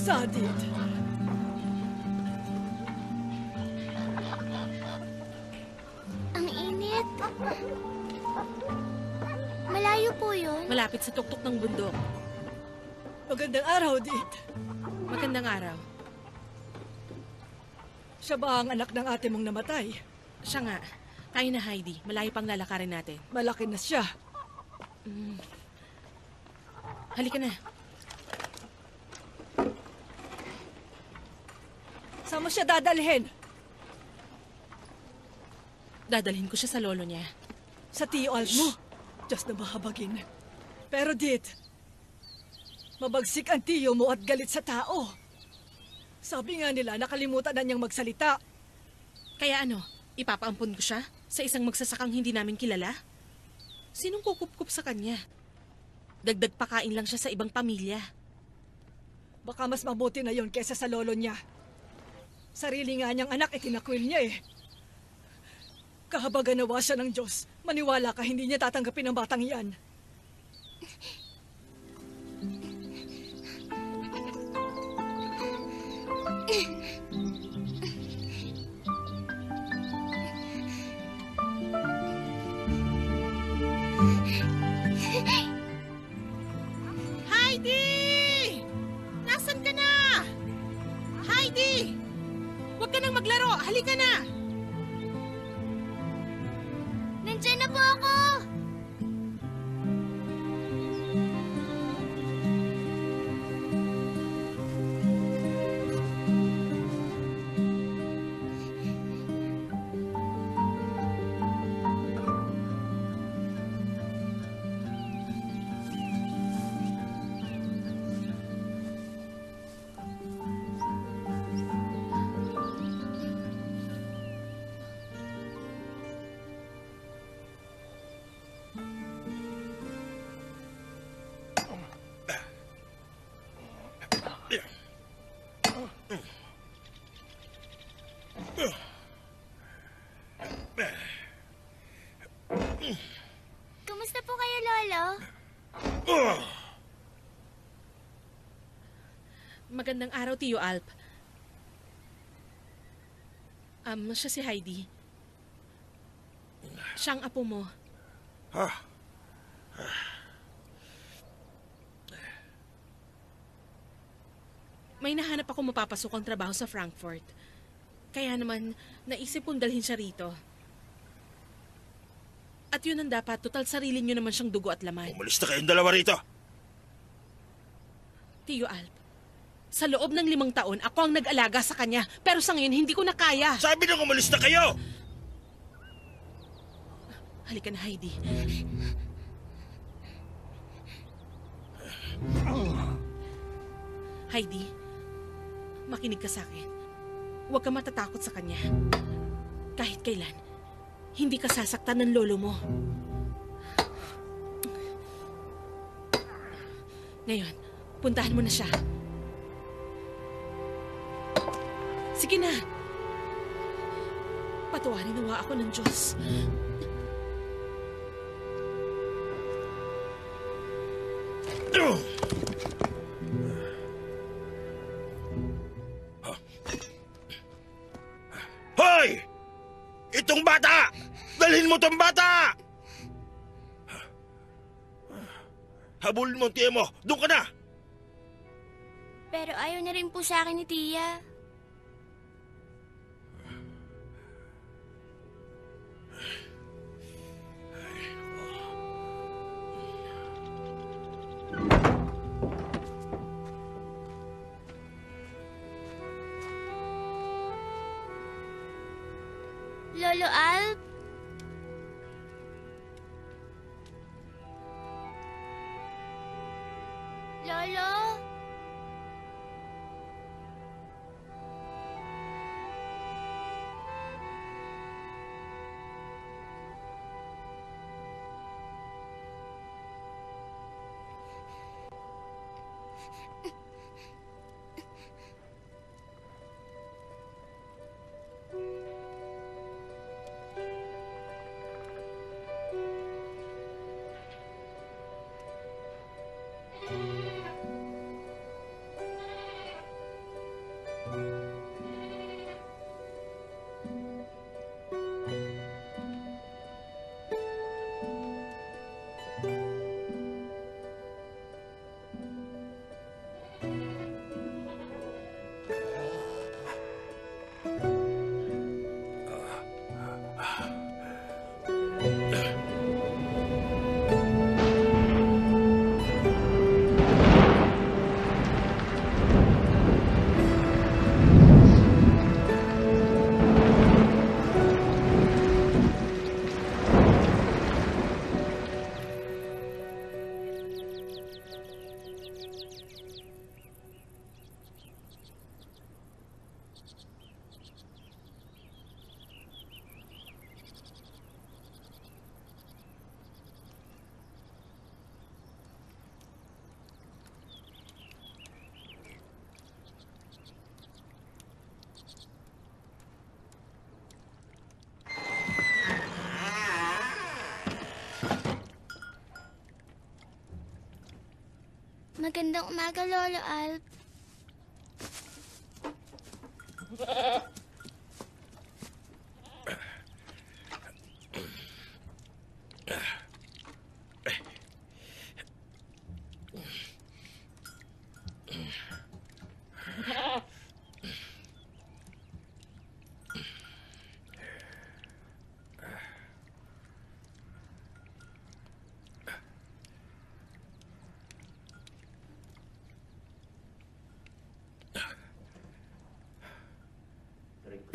Sadid. Ang init. Malayo po yun. Malapit sa tuktok ng bundok. Magandang araw, Dit. Magandang araw. Siya ba ang anak ng ate mong namatay? Siya nga. Tayo na, Heidi. Malayo pang lalakarin natin. Malaki na siya. Halika na. Saan mo siya dadalhin? Dadalhin ko siya sa lolo niya. Sa tiyo Alp mo? Diyos na mahabagin. Pero Dit, mabagsik ang tiyo mo at galit sa tao. Sabi nga nila, nakalimutan na niyang magsalita. Kaya ano, ipapaampun ko siya sa isang magsasakang hindi namin kilala? Sinong kukup-kup sa kanya? Dagdag pakain lang siya sa ibang pamilya. Baka mas mabuti na yon kaysa sa lolo niya. Sarili nga niyang anak, itinakwil niya eh. Kahabagan nawa siya ng Diyos. Maniwala ka, hindi niya tatanggapin ang batang iyan. Heidi! Nasaan ka na? Heidi! Huwag ka nang maglaro! Halika na! Nandiyan na po ako! Kumusta po kayo, Lolo? Magandang araw, Tiyo Alp. Siya si Heidi. Siyang apo mo. May nahanap ako mapapasok ang trabaho sa Frankfurt. Kaya naman, naisip kong dalhin siya rito. At yun ang dapat, total sarili niyo naman siyang dugo at laman. Umalis na kayong dalawa rito. Tiyo Alp, Sa loob ng 5 taon, ako ang nag-alaga sa kanya. Pero sa ngayon, hindi ko na kaya. Sabi nang umalis na kayo! Halika na, Heidi. Heidi, makinig ka sa akin. Huwag ka matatakot sa kanya. Kahit kailan, hindi ka sasaktan ng lolo mo. Ngayon, puntahan mo na siya. Sige na. Patawarin nawa ako ng Diyos. Hoy! Itong bata! Dalhin mo tong bata! Habulin mo ang tiya mo. Doon ka na! Pero ayaw na rin po sa akin ni Tia. Lolo Alp? Lolo? Magandang umaga, Lolo Alp.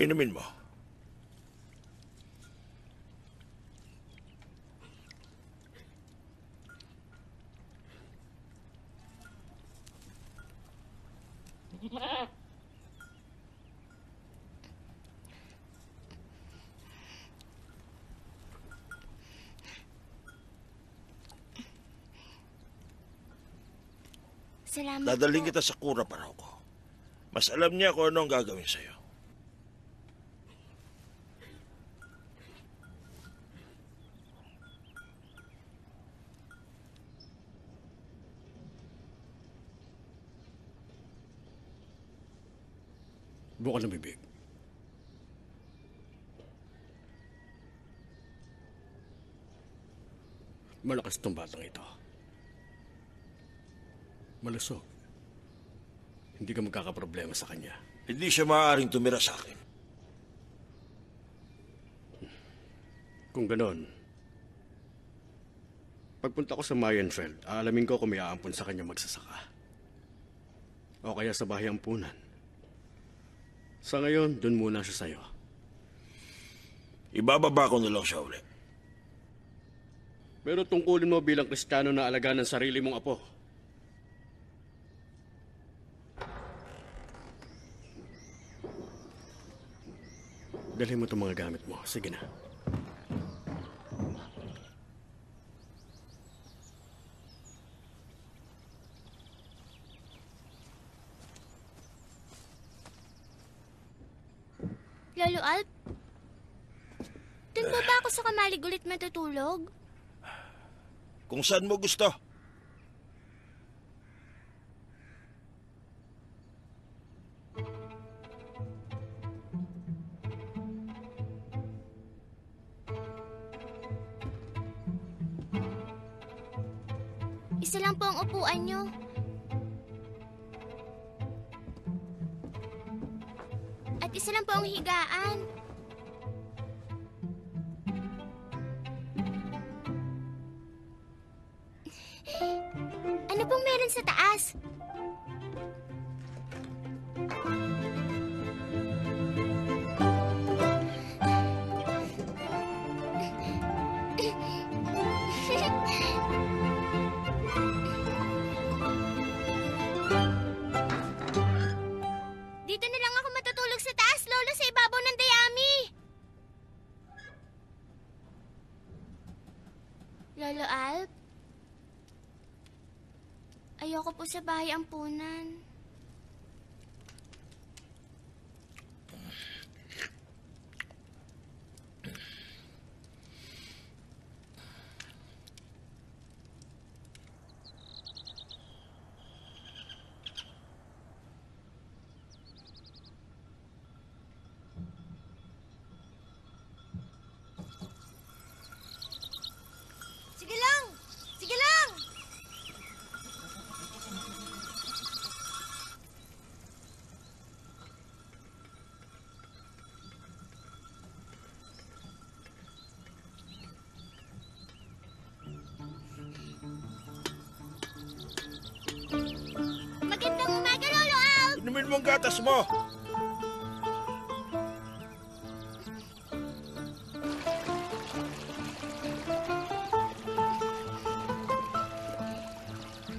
Inumin mo. Salamat Dadaling po. kita sa kura para ko. Mas alam niya kung ano ang gagawin sa'yo. Bukan ng bibig. Malakas tong batang ito. Malusog. Hindi ka magkakaproblema sa kanya. Hindi siya maaaring tumira sa akin. Kung ganon, pagpunta ko sa Mayenfeld, aalamin ko kung may aampon sa kanya magsasaka. O kaya sa bahay ampunan. Sa ngayon, dun muna siya sa'yo. Ibababa ko na lang siya uli. Pero tungkulin mo bilang Kristiyano na alagaan ng sarili mong apo. Dalhin mo itong mga gamit mo. Sige na. Lolo Alp? Doon ba ako sa kamalig ulit matutulog? Kung saan mo gusto. Isa lang po ang upuan nyo. At isa lang po ang higaan. Ano pong meron sa taas? Dito na lang ako matutulog sa taas, Lolo, sa ibabaw ng dayami. Lolo Alp? Ayoko po sa bahay ampunan. Sige lang! Sige lang! Magandang umaga, Lolo Alp! Inumin mo ang gatas mo.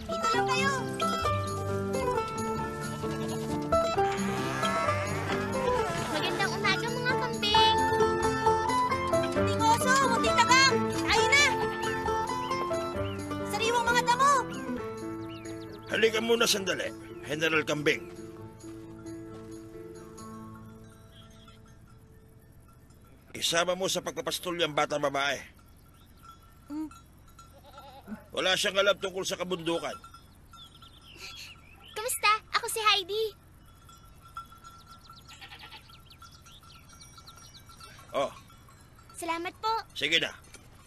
Dito lang kayo! Magandang umaga, mga kambing! Munting oso! Munting tagak! Tayo na! Sariwang mga damo! Halika muna sandali, General Kambing. Isama mo sa pagpapastol yung batang babae. Wala siyang alam tungkol sa kabundukan. Kamusta? Ako si Heidi. Oh, Salamat po. sige na.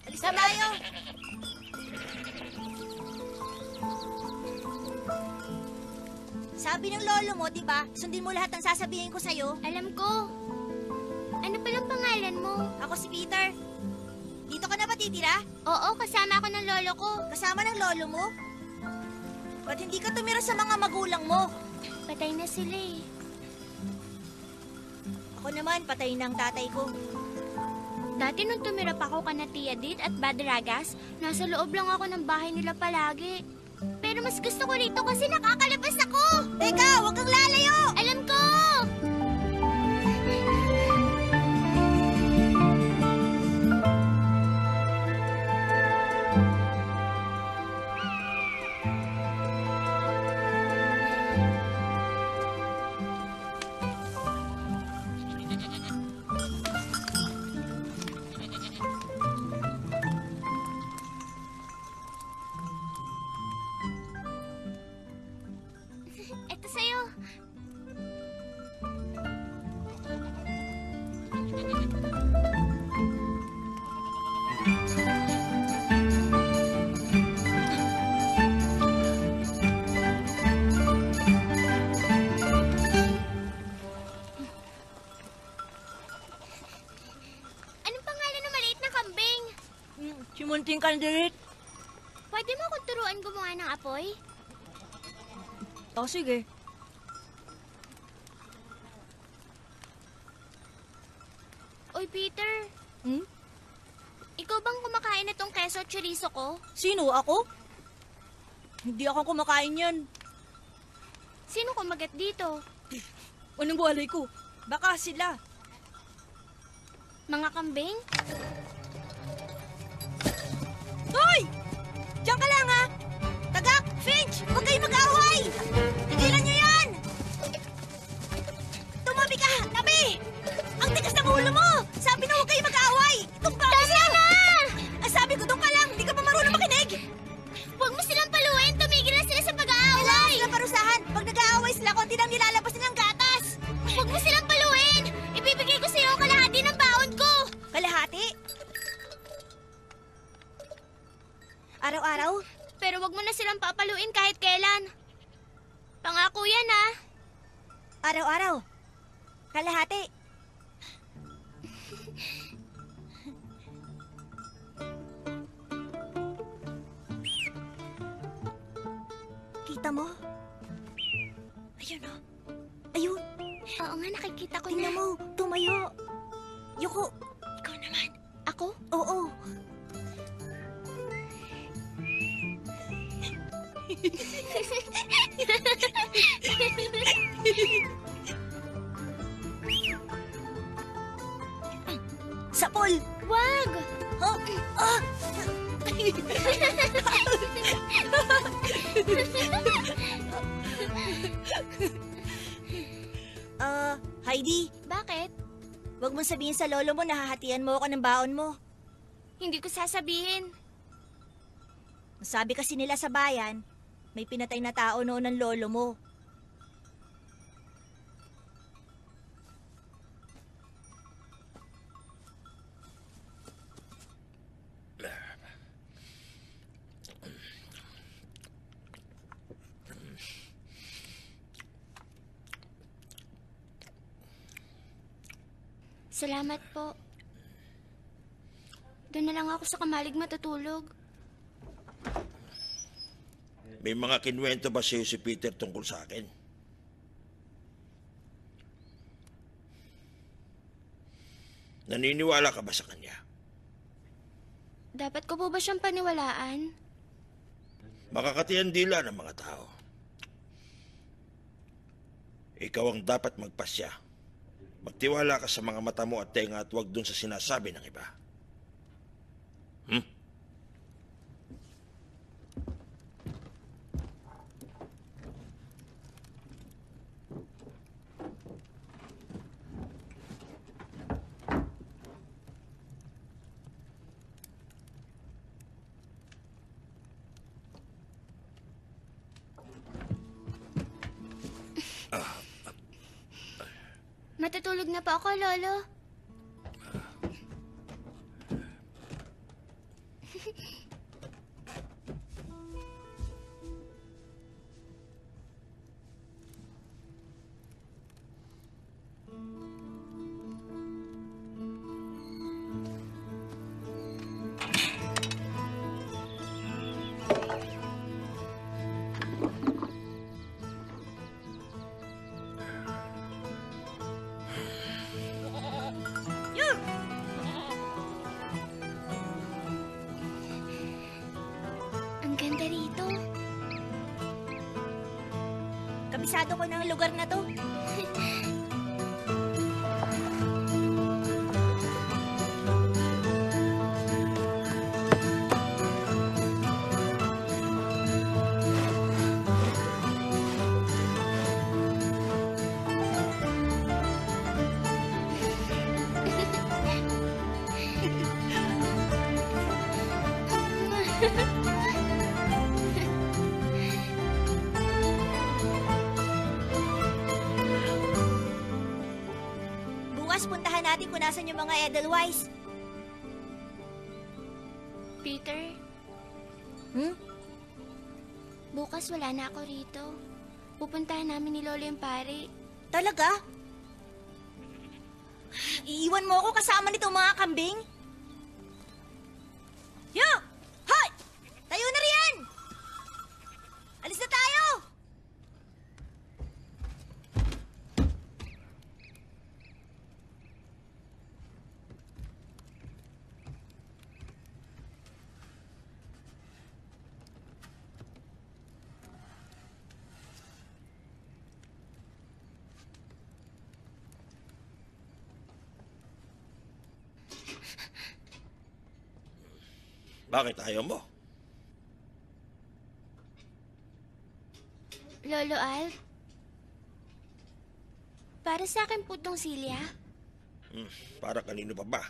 Alis na tayo! Sabi ng lolo mo, di ba? Sundin mo lahat ng sasabihin ko sa'yo. Alam ko. Ano palang pangalan mo? Ako si Peter. Dito ka na ba titira? Oo, kasama ako ng lolo ko. Kasama ng lolo mo? Ba't hindi ka tumira sa mga magulang mo? Patay na sila eh. Ako naman, patay ng tatay ko. Dati nung tumira pa ako kana Tia Dit at Badragas, nasa loob lang ako ng bahay nila palagi. Pero mas gusto ko rito kasi nakakalabas ako! Teka, huwag kang lalayo! Alam ko! Ito sa'yo. Anong pangalan ng maliit na kambing? Si Munting Kandirit. Pwede mo akong turuan gumawa ng apoy? Oh, sige. Hoy, Peter. Hmm? Ikaw bang kumakain na tong keso at chorizo ko? Sino, ako? Hindi ako kumakain yan. Sino kumagat dito? Anong walay ko? Baka sila. Mga kambing? Hoy! Diyan ka lang, ha? Tagak! Finch! Huwag kayo mag-away! Tigilan niyo yan! Tumabi ka! Tabi! Ang tigas ng ulo mo! Sabi na huwag kayo mag-away! Itong bago Tama na! Ang sabi ko, doon ka lang! Hindi ka pa marunong makinig! Huwag mo silang paluin! Tumigil na sila sa Kailangan pag-aaway! silang parusahan! Pag nag-aaway sila, konti lang nilalabas nilang gatas! Huwag mo silang paluin! Ibibigay ko sa'yo ang kalahati ng baon ko! Kalahati? Araw-araw? Pero wag mo na silang papaluin kahit kailan. Pangako yan, ah. Araw-araw? Kalahati? Kita mo? Ayun o. Ayun. Oo nga, nakikita ko Tingnan na. mo. Tumayo. Yuko. Ikaw naman. Ako? Oo. Sapol! Wag! Huh? Ah! Heidi, Bakit? wag mong sabihin sa lolo mo na hahatian mo ako ng baon mo. Hindi ko sasabihin. Sabi kasi nila sa bayan, may pinatay na tao noon ng lolo mo. Salamat po. Doon na lang ako sa kamalig matutulog. May mga kinwento ba sa'yo si Peter tungkol sa akin? Naniniwala ka ba sa kanya? Dapat ko po ba siyang paniwalaan? Makakatiyan dila ng mga tao. Ikaw ang dapat magpasya. Magtiwala ka sa mga mata mo at tenga at huwag dun sa sinasabi ng iba. Matutulog na po ako, Lolo. Ang ganda rito. Kabisado ko ng lugar na to. Bukas puntahan natin kung nasan yung mga Edelweiss. Peter, Hmm? bukas wala na ako rito. Pupuntahan namin ni Lolo yung pare. Talaga? Iiwan mo ako kasama nitong mga kambing? Yo! Hoy! Tayo na riyan! Alis na tayo! Bakit ayaw mo? Lolo Alp? Para sa akin po tong silya. Para kanino pa ba?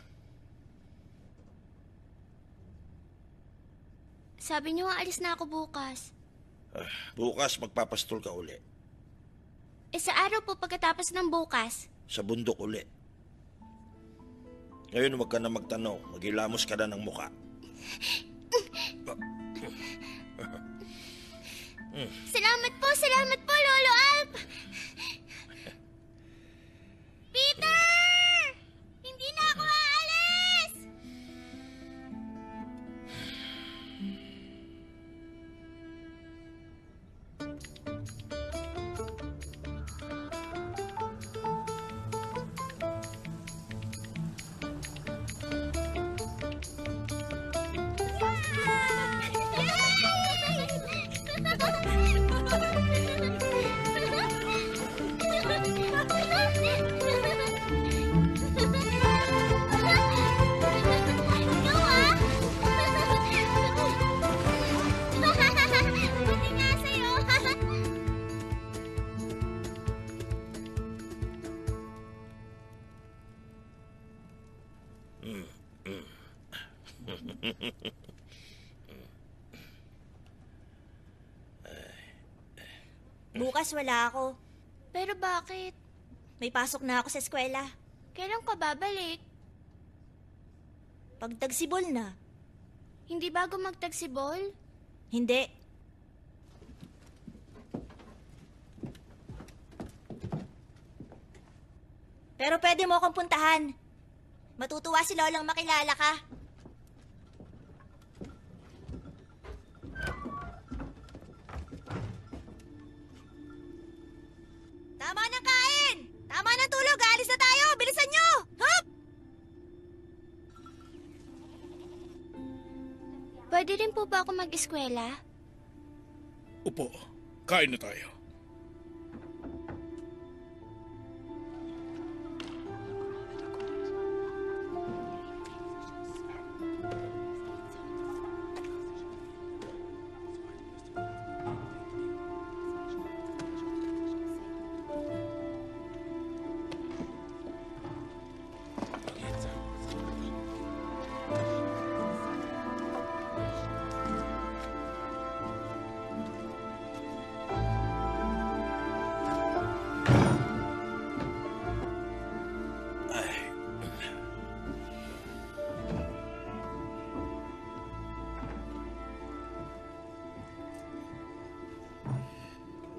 Sabi niyo aalis na ako bukas. Bukas magpapastol ka uli. Sa araw po pagkatapos ng bukas. Sa bundok uli. Ngayon huwag ka na magtanong. Maghilamos ka na ng muka. Salamat po, Lolo Alp! Peter! Hindi na ako aalis! Buti nga sa'yo. Bukas wala ako. Pero bakit? May pasok na ako sa eskwela. Kailan ka babalik? Pag tagsibol na. Hindi bago magtagsibol? Hindi. Pero pwede mo akong puntahan. Matutuwa si Lolang makilala ka. Tama ng kain! Tama ng tulog! Alis na tayo! Bilisan nyo! Hup! Pwede rin po ba ako mag-eskwela? Upo, kain na tayo.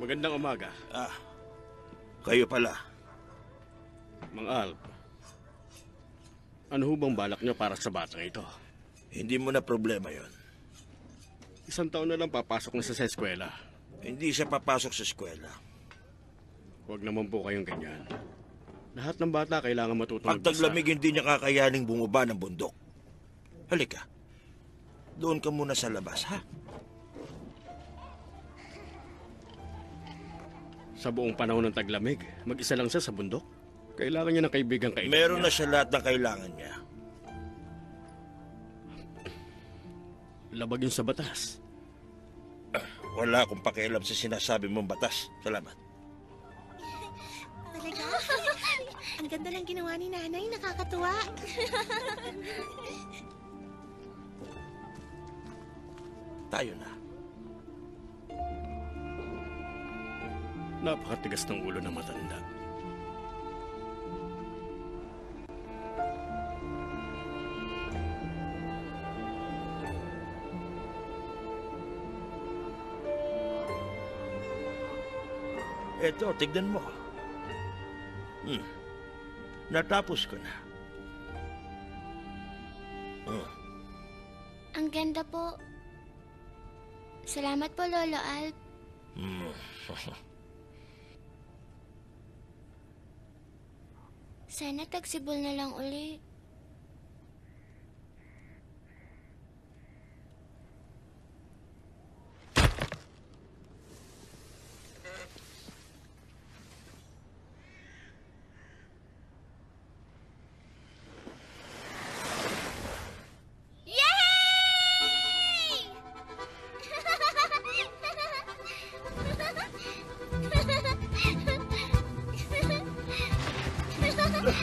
Magandang umaga, Kayo pala. Mang Alp. Ano ho bang balak niyo para sa batang ito? Hindi mo na problema yon. 1 taon na lang papasok na sa eskwela. Hindi siya papasok sa eskwela. Huwag naman po kayong ganyan. Lahat ng bata kailangan matutong Pag taglamig, hindi niya kakayaning bumaba ng bundok. Halika. Doon ka muna sa labas, ha? Sa buong panahon ng taglamig, mag-isa lang siya sa bundok. Kailangan niya ng kaibigan Meron na niya. siya lahat ng kailangan niya. Labag yun sa batas. Wala akong pakialam sa sinasabi mong batas. Salamat. Talaga? Ang ganda lang ginawa ni nanay, nakakatuwa. Tayo na. Napakatigas ng ulo ng matanda. Eto, tignan mo. Natapos ko na. Ang ganda po. Salamat po, Lolo Alp. Sana tagsibol na lang uli. Yay! Bilis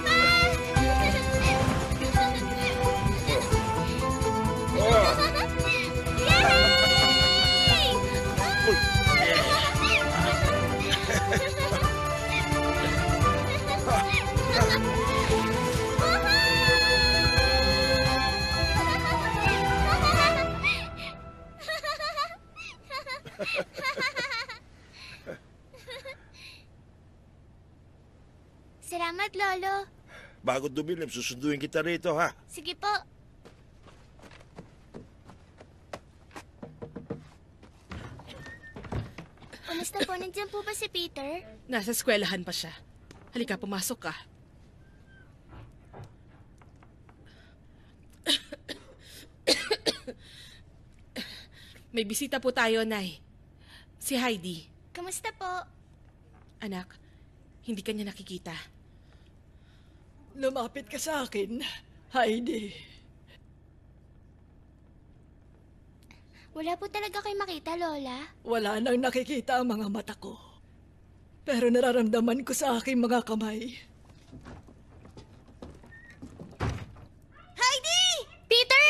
pa! Yay! Salamat, Lolo. Bago dumilim, susunduin kita rito, ha? Sige po. Kamusta po? Nandiyan po ba si Peter? Nasa eskwelahan pa siya. Halika, pumasok ka. May bisita po tayo, Nay. Si Heidi. Kamusta po? Anak, hindi ka niya nakikita. Lumapit ka sa akin, Heidi. Wala po talaga kayo makita, Lola. Wala nang nakikita ang mga mata ko. Pero nararamdaman ko sa aking mga kamay. Heidi! Peter!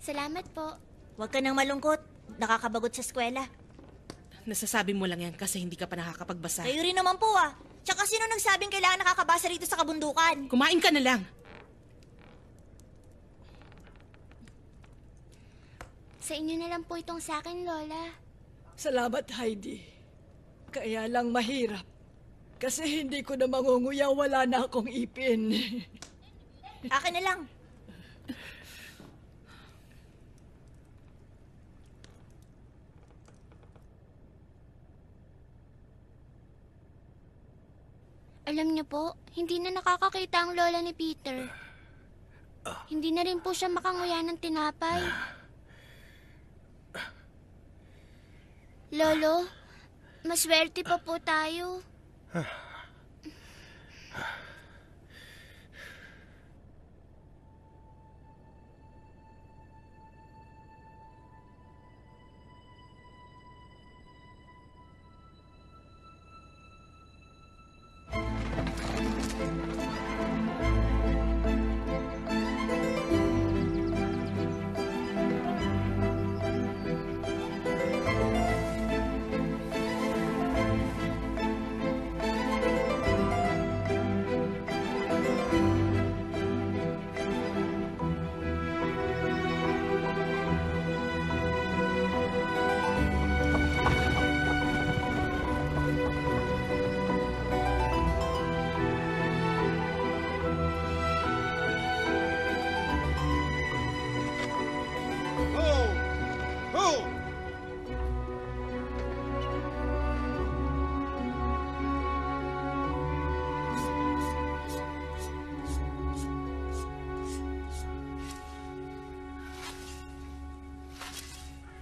Salamat po. Huwag ka nang malungkot. Nakakabagot sa eskwela. Nasasabi mo lang yan kasi hindi ka pa nakakapagbasa. Kayo rin naman po ah. Tsaka sino nagsabing kailangan nakakabasa rito sa kabundukan? Kumain ka na lang. Sa inyo na lang po itong sa akin, Lola. Salamat, Heidi. Kaya lang mahirap. Kasi hindi ko na mangunguya, wala na akong ipin. Akin na lang. Alam niyo po, hindi na nakakakita ang lola ni Peter. Hindi na rin po siya makanguya ng tinapay. Lolo, maswerte pa po tayo. Ho! Ho!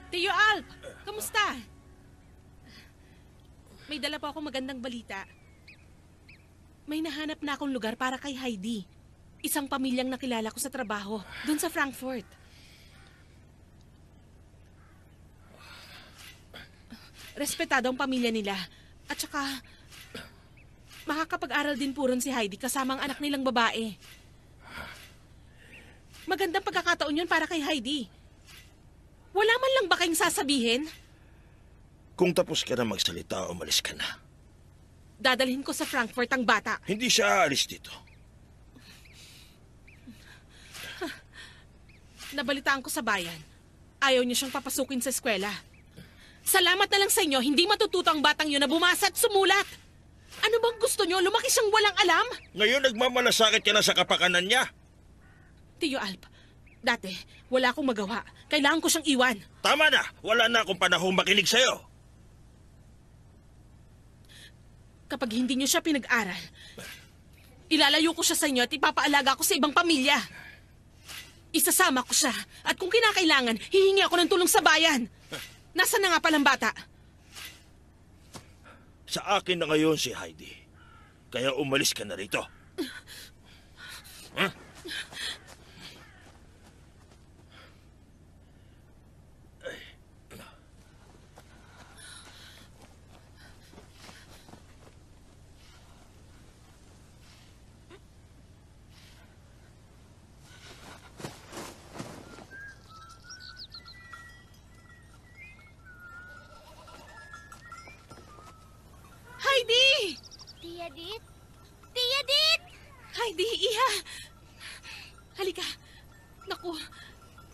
Tio Alp, kamusta? May dala po ako magandang balita. May nahanap na akong lugar para kay Heidi. Isang pamilyang nakilala ko sa trabaho, doon sa Frankfurt. Respetado ang pamilya nila. At saka, makakapag-aral din po ron si Heidi kasama ang anak nilang babae. Magandang pagkakataon yun para kay Heidi. Wala man lang ba kayong sasabihin? Kung tapos ka na magsalita, umalis ka na. Dadalhin ko sa Frankfurt ang bata. Hindi siya aalis dito. Nabalitaan ko sa bayan. Ayaw niyo siyang papasukin sa eskwela. Salamat na lang sa inyo, hindi matututo ang batang yun na bumasa at sumulat. Ano bang gusto niyo? Lumaki siyang walang alam? Ngayon nagmamalasakit ka na sa kapakanan niya. Tio Alp, dati, wala akong magawa. Kailangan ko siyang iwan. Tama na, wala na akong panahong makinig sa'yo. Kapag hindi niyo siya pinag-aral, ilalayo ko siya sa inyo at ipapaalaga ko sa ibang pamilya. Isasama ko siya at kung kinakailangan, hihingi ako ng tulong sa bayan. Nasaan na nga palang bata? Sa akin na ngayon si Heidi. Kaya umalis ka na rito. Ha? Heidi! Tia Dit? Tia Dit! Heidi, Iha! Halika. Naku,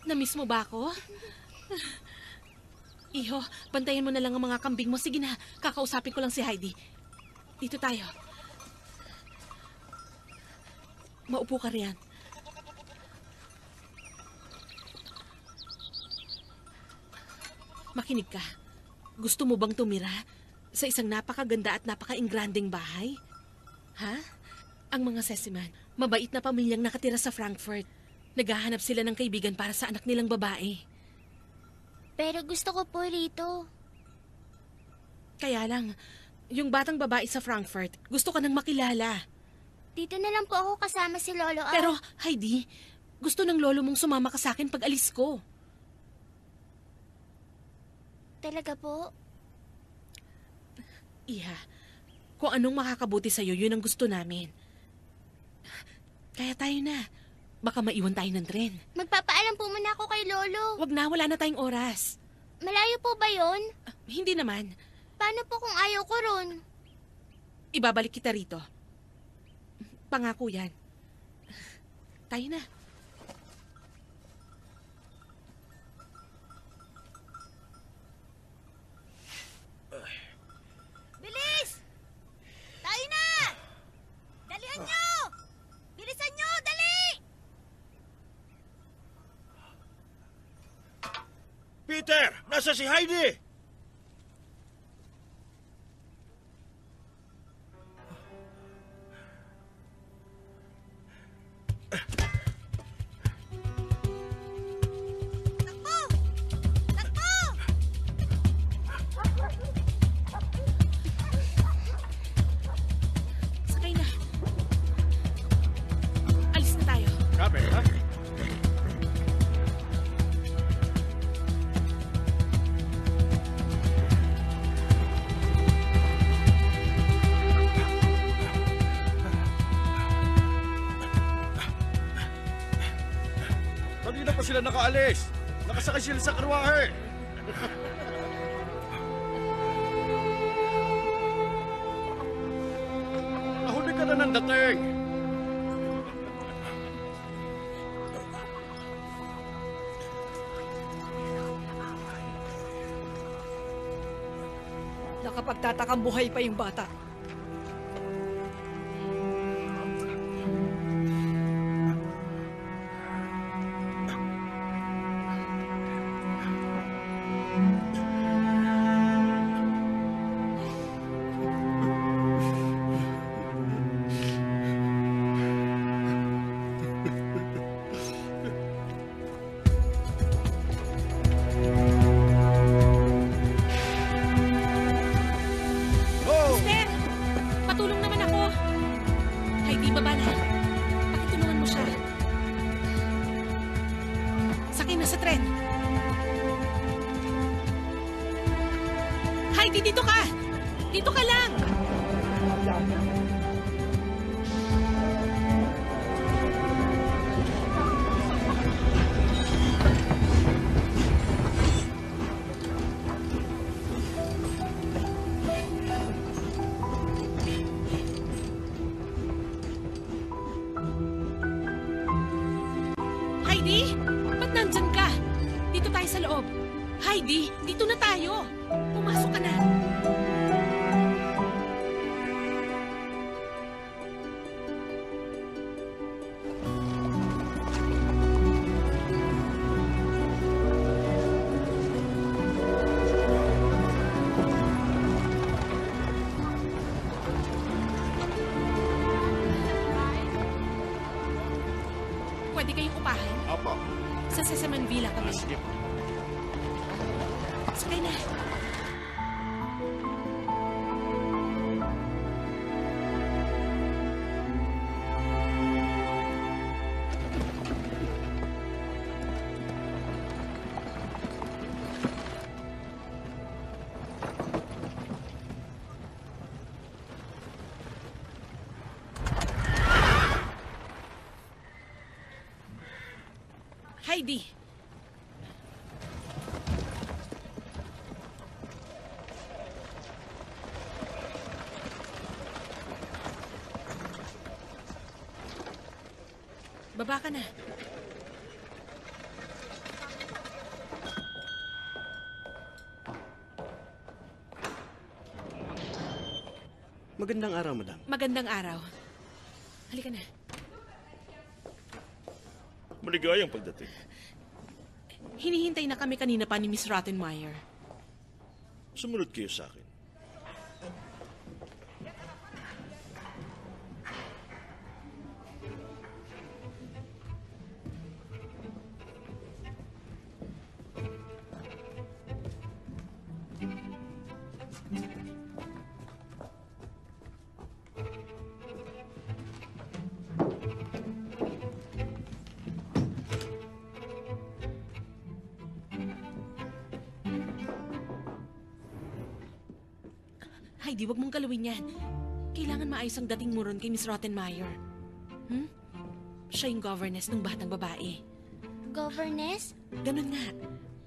na-miss mo ba ako? Iho, bantayan mo na lang ang mga kambing mo. Sige na, kakausapin ko lang si Heidi. Dito tayo. Maupo ka riyan. Makinig ka. Gusto mo bang tumira sa isang napakaganda at napaka-ingranding bahay? Ha? Ang mga Sesiman, mabait na pamilyang nakatira sa Frankfurt. Naghahanap sila ng kaibigan para sa anak nilang babae. Pero gusto ko po rito. Kaya lang, yung batang babae sa Frankfurt, gusto ka nang makilala. Dito na lang po ako kasama si Lolo Al. Pero, Heidi, gusto ng lolo mong sumama ka sa akin pag alis ko. Talaga po? Iha, kung anong makakabuti sa'yo, yun ang gusto namin. Kaya tayo na. Baka maiwan tayo ng tren. Magpapaalam po muna ako kay Lolo. Wag na, wala na tayong oras. Malayo po ba yon? Hindi naman. Paano po kung ayaw ko ron? Ibabalik kita rito. Pangako yan. Tayo na. Bilis! Tayo na! Dalihan nyo! Bilisan nyo! Dali! Peter! Nasa si Heidi! Takbo! Takbo! Sakay na. Alis na tayo. Grabe, ha? Kanina pa sila nakaalis. Nakasakay sila sa karwahe. Nahuli ka na ng dating. Nakapagtatakang buhay pa yung bata. Oh! Mister! Patulong naman ako. Heidi, baba na. Pakitulungan mo siya. Sakay na sa tren. Heidi, dito ka! Dito ka lang! Heidi, ba't nandyan ka? Dito tayo sa loob. Heidi, dito na tayo. Pumasok ka na. Pwede kayong upahan? Apo. Sa Sesaman Villa kami. Sige po. Sakay na. Heidi. Baba ka na. Magandang araw, madam. Magandang araw. Halika na. Maligayang pagdating. Hinihintay na kami kanina pa ni Miss Rottenmeier. Sumunod kayo sa akin. Heidi, wag mong galawin yan. Kailangan maayos ang dating mo ron kay Miss Rottenmeier. Siya yung governess ng batang babae. Governess? Ganun nga.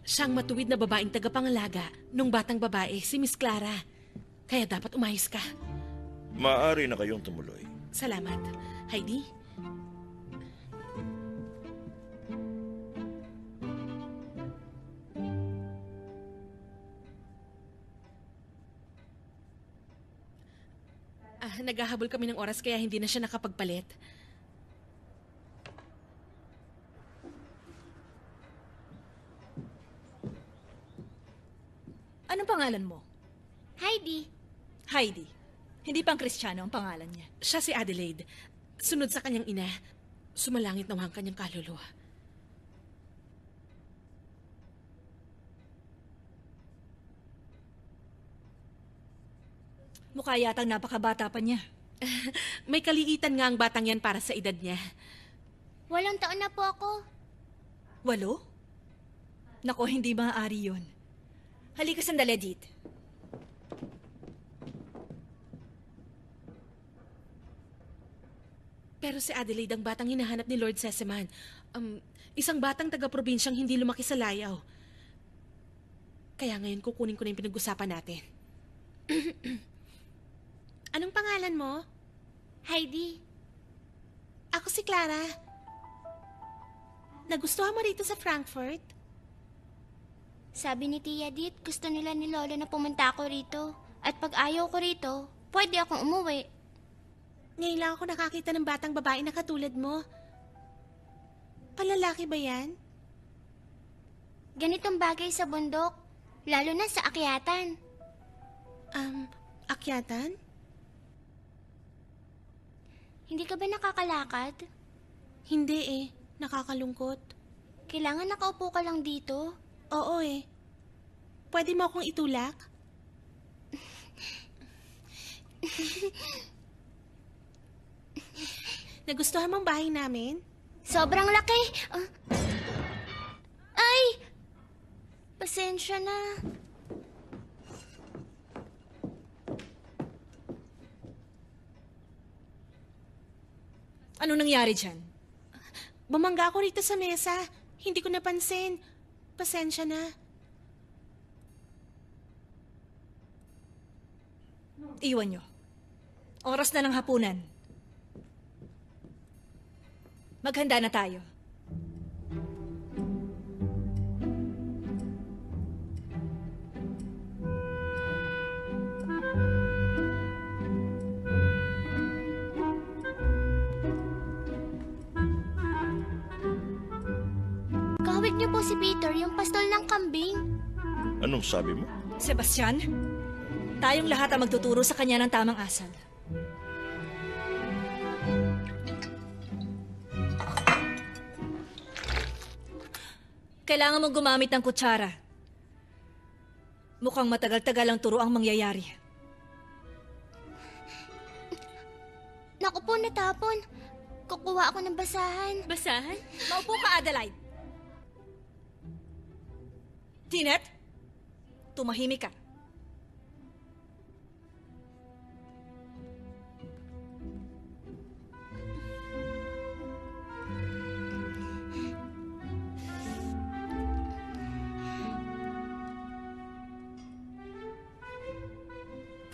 Siyang matuwid na babaeng tagapangalaga nung batang babae, si Miss Clara. Kaya dapat umayos ka. Maaari na kayong tumuloy. Salamat. Heidi? Naghahabol kami ng oras kaya hindi na siya nakapagpalit. Anong pangalan mo? Heidi. Heidi. Hindi pang Kristiyano ang pangalan niya. Siya si Adelaide. Sunod sa kanyang ina, sumalangit na ang kanyang kaluluwa. Mukha yatang napakabata pa niya. May kaliitan nga ang batang yan para sa edad niya. 8 taon na po ako. 8? Nako, hindi maaari yun. Halika sandali, Dit. Pero si Adelaide ang batang hinahanap ni Lord Seseman. Isang batang taga-probinsyang hindi lumaki sa layaw. Kaya ngayon kukunin ko na yung pinag-usapan natin. Anong pangalan mo? Heidi. Ako si Clara. Nagustuhan mo rito sa Frankfurt? Sabi ni Tia Dit, gusto nila ni Lolo na pumunta ako rito. At pag ayaw ko rito, pwede akong umuwi. Ngayon lang ako nakakita ng batang babae na katulad mo. Palalaki ba yan? Ganitong bagay sa bundok, lalo na sa akyatan. Akyatan? Hindi ka ba nakakalakad? Hindi eh. Nakakalungkot. Kailangan nakaupo ka lang dito. Oo eh. Pwede mo akong itulak? Nagustuhan mong bahay namin? Sobrang laki. Ay! Pasensya na. Ano nangyari dyan? Bumangga ako rito sa mesa. Hindi ko napansin. Pasensya na. Iwan nyo. Oras na ng hapunan. Maghanda na tayo. Kahawig niyo po si Peter, yung pastol ng kambing. Anong sabi mo? Sebastian, tayong lahat ang magtuturo sa kanya ng tamang asal. Kailangan mong gumamit ng kutsara. Mukhang matagal-tagal ang turo ang mangyayari. Naku po, natapon. Kukuha ako ng basahan. Basahan? Maupo ka, Adelaide. Tinet, tumahimik ka.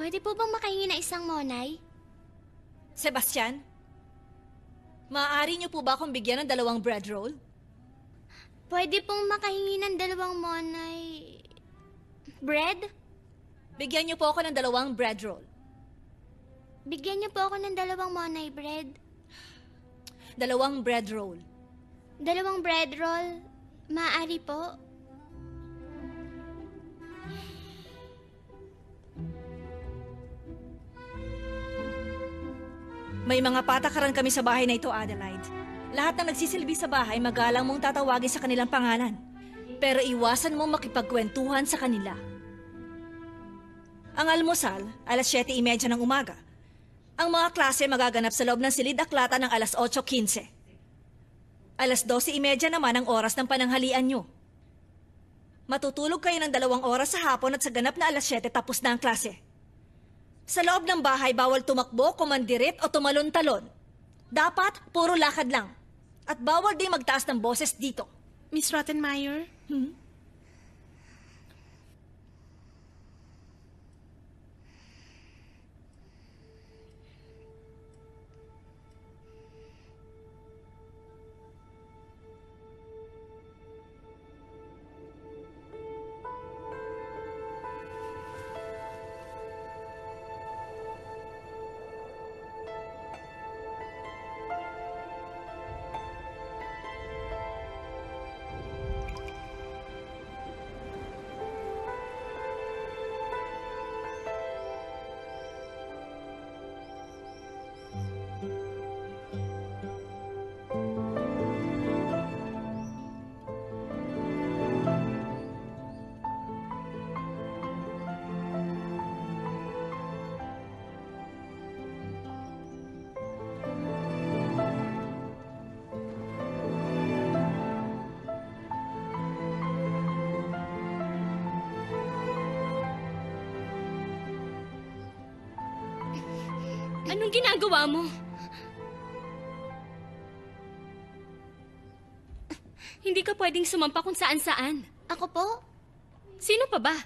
Pwede po bang makahingi ng isang monay? Sebastian? Maaari niyo po ba akong bigyan ng 2 bread roll? Pwede pong makahingi ng 2 monay... bread? Bigyan niyo po ako ng 2 bread roll. Bigyan niyo po ako ng 2 monay bread. 2 bread roll. 2 bread roll. Maaari po. May mga patakaran kami sa bahay na ito, Adelaide. Lahat ng nagsisilbi sa bahay, magalang mong tatawagin sa kanilang pangalan. Pero iwasan mo makipagkwentuhan sa kanila. Ang almusal, alas 7:30 ng umaga. Ang mga klase magaganap sa loob ng silid-aklata ng alas 8:15. Alas 12:30 naman ang oras ng pananghalian nyo. Matutulog kayo ng 2 oras sa hapon at sa ganap na alas 7 tapos na ang klase. Sa loob ng bahay, bawal tumakbo, kumandirit o tumalon-talon. Dapat, puro lakad lang. At bawal din magtaas ng boses dito. Miss Rottenmeier? Anong ginagawa mo? Hindi ka pwedeng sumampa kung saan-saan. Ako po? Sino pa ba?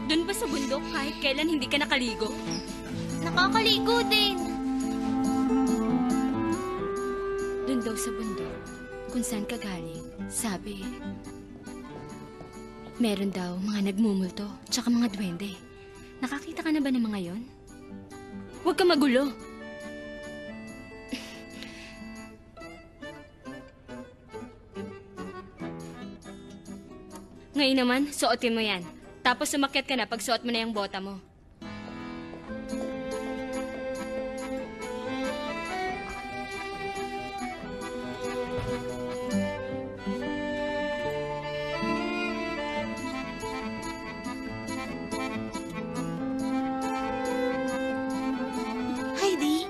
Doon ba sa bundok kahit kailan hindi ka nakaligo? Nakakaligo din. Doon daw sa bundok, kung saan ka galing, sabi, meron daw mga nagmumulto, tsaka mga duwende. Nakakita ka na ba ng mga yon? Huwag ka magulo. Ngayon naman, suotin mo yan. Tapos umakyat ka na pag suot mo na yung bota mo. Heidi?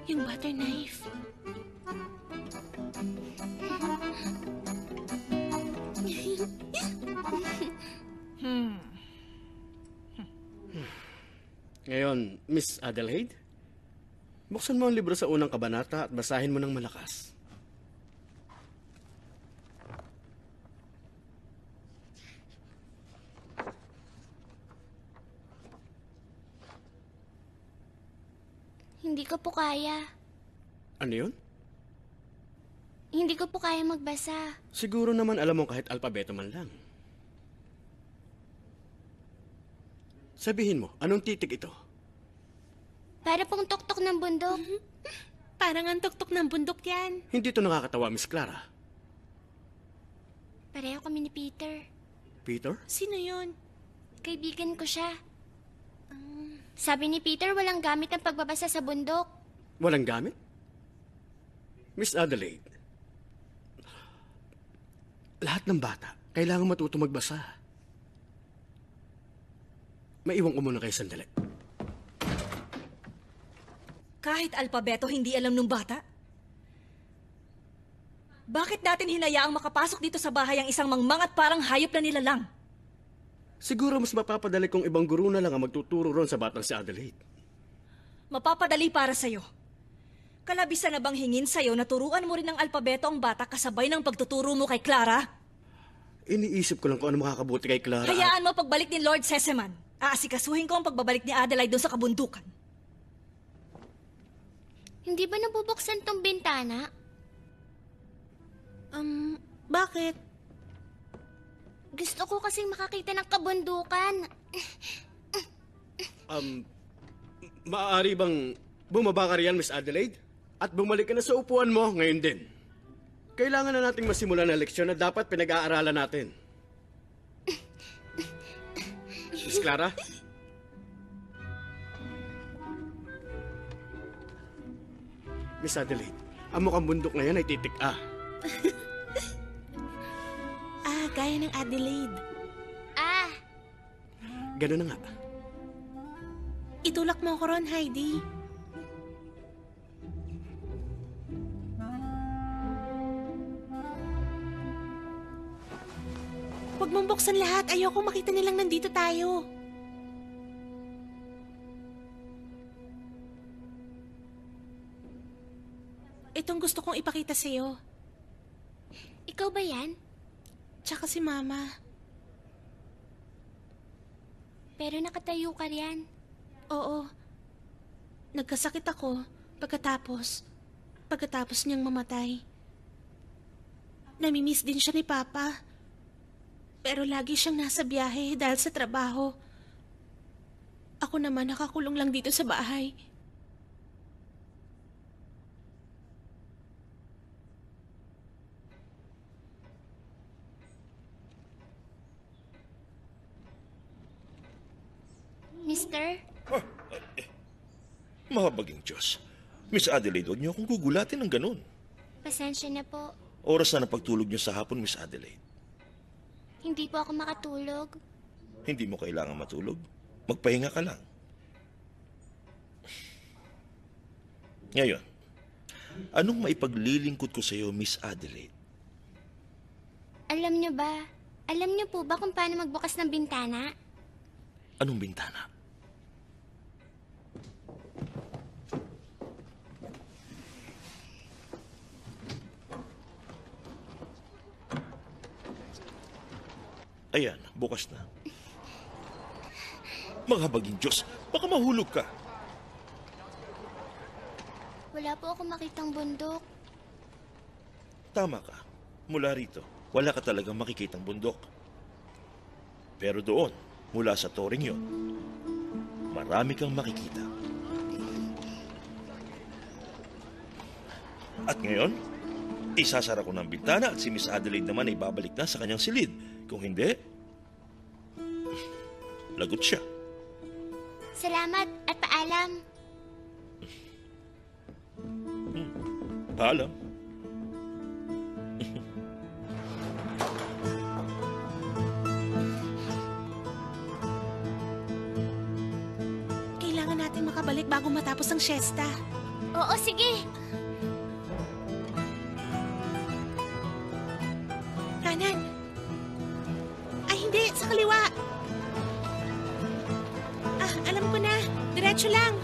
Yung butter knife. Ngayon, Miss Adelaide, buksan mo ang libro sa unang kabanata at basahin mo ng malakas. Hindi ko po kaya. Ano yun? Hindi ko po kaya magbasa. Siguro naman alam mo kahit alpabeto man lang. Sabihin mo, anong titik ito? Para pong tuktok ng bundok. Parang ang tuktok ng bundok yan. Hindi ito nakakatawa, Miss Clara. Pareho kami ni Peter. Peter? Sino yun? Kaibigan ko siya. Sabi ni Peter, walang gamit ang pagbabasa sa bundok. Walang gamit? Miss Adelaide, lahat ng bata kailangan matuto magbasa. Maiwan ko muna kayo sandali. Kahit alpabeto hindi alam ng bata? Bakit natin hinayaang makapasok dito sa bahay ang isang mangmangat parang hayop na nilalang? Siguro mas mapapadali kung ibang guro na lang ang magtuturo ron sa batang si Adelaide. Mapapadali para sa'yo. Kalabisan na bang hingin sa'yo na turuan mo rin ng alpabeto ang bata kasabay ng pagtuturo mo kay Clara? Iniisip ko lang kung ano makakabuti kay Clara. Hayaan mo pagbalik ni Lord Seseman. Aasikasuhin ko ang pagbabalik ni Adelaide doon sa kabundukan. Hindi ba nabubuksan tong bintana? Bakit? Gusto ko kasing makakita ng kabundukan. Maaari bang bumaba ka riyan, Miss Adelaide? At bumalik ka na sa upuan mo ngayon din. Kailangan na nating masimulan na leksyon na dapat pinag-aaralan natin. Miss Clara? Miss Adelaide, ang mukhang bundok na yan ay titik-ah. Gaya ng Adelaide. Ganun na nga. Itulak mo ko ron, Heidi. Huwag mong buksan lahat. Ayoko makita nilang nandito tayo. Itong gusto kong ipakita sa'yo. Ikaw ba yan? Tsaka si Mama. Pero nakatayo ka riyan. Oo. Nagkasakit ako pagkatapos niyang mamatay. Namimiss din siya ni Papa. Pero lagi siyang nasa biyahe dahil sa trabaho. Ako naman nakakulong lang dito sa bahay. Mister? Mahabaging Diyos. Miss Adelaide, huwag niyo akong gugulatin ng ganun. Pasensya na po. Oras na ng pagtulog niyo sa hapon, Miss Adelaide. Hindi po ako makatulog. Hindi mo kailangan matulog. Magpahinga ka lang. Ngayon, anong maipaglilingkod ko sa iyo, Miss Adelaide? Alam niyo po ba kung paano magbukas ng bintana? Anong bintana? Ayan, bukas na. Maghabaging Diyos, baka mahulog ka. Wala po ako makitang bundok. Tama ka. Mula rito, wala ka talagang makikitang bundok. Pero doon, mula sa toring yon, marami kang makikita. At ngayon, isasara ko ng bintana at si Miss Adelaide naman ay babalik na sa kanyang silid. Kung hindi, lagot siya. Salamat at paalam. Paalam. Kailangan natin makabalik bago matapos ang siesta. Oo, sige. Kanan. Ay, hindi. Sa kaliwa. Alam ko na. Diretso lang.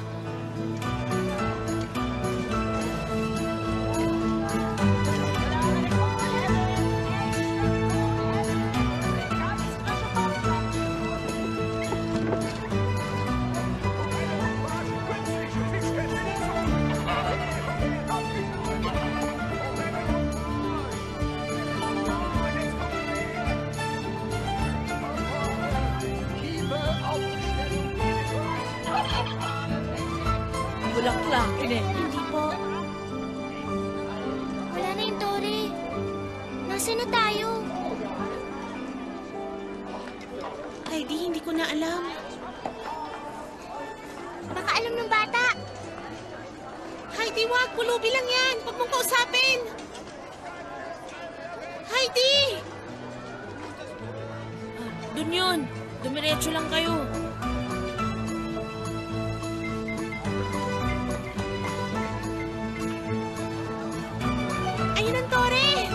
Bulaklak, ine. Hindi po. Wala na yung Tori. Nasaan na tayo? Heidi, hindi ko na alam. Baka alam ng bata. Heidi, wag. Pulubi lang yan. Huwag mong kausapin. Heidi! Dun yun. Dumiretso lang kayo. Ayun ang tore!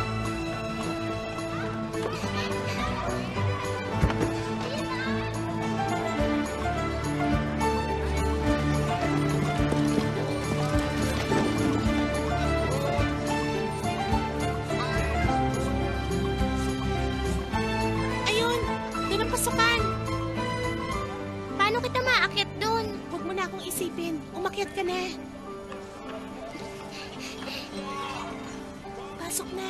Ayun! Doon ang pasukan! Paano kita maakyat doon? Huwag mo na akong isipin. Umakyat ka na. Pasok na.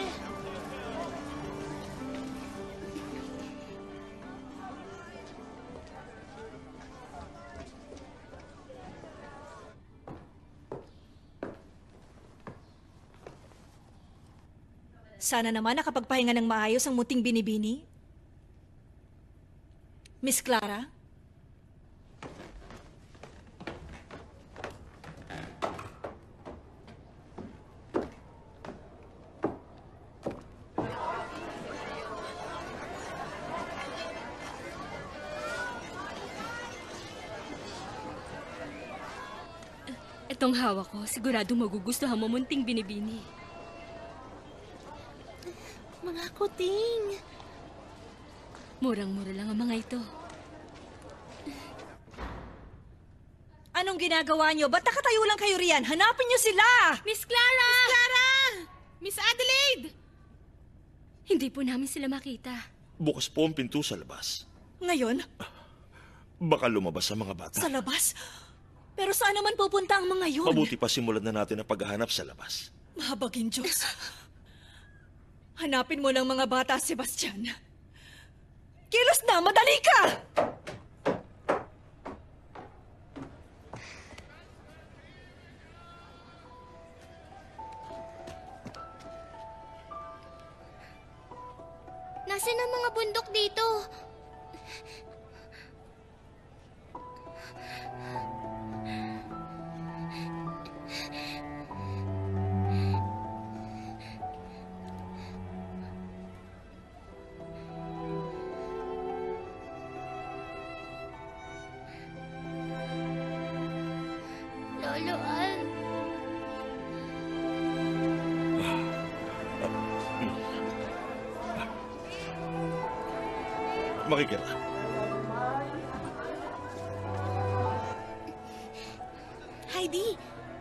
Sana naman nakapagpahinga ng maayos ang muting binibini. Miss Clara? Itong hawak ko, sigurado magugustuhan mo munting binibini. Mga kuting. Murang-mura lang ang mga ito. Anong ginagawa nyo? Ba't nakatayo lang kayo riyan? Hanapin nyo sila! Miss Clara! Clara! Miss Adelaide! Hindi po namin sila makita. Bukas po ang pinto sa labas. Ngayon, Baka lumabas ang mga bata. sa labas. Pero saan naman pupunta ang mga yun? Mabuti pa simulan na natin ang paghahanap sa labas. Mahabagin Diyos. Hanapin mo ng mga bata, Sebastian. Kilos na! Madali ka! Nasaan ang mga bundok dito? Lolo Al. Makikita. Heidi,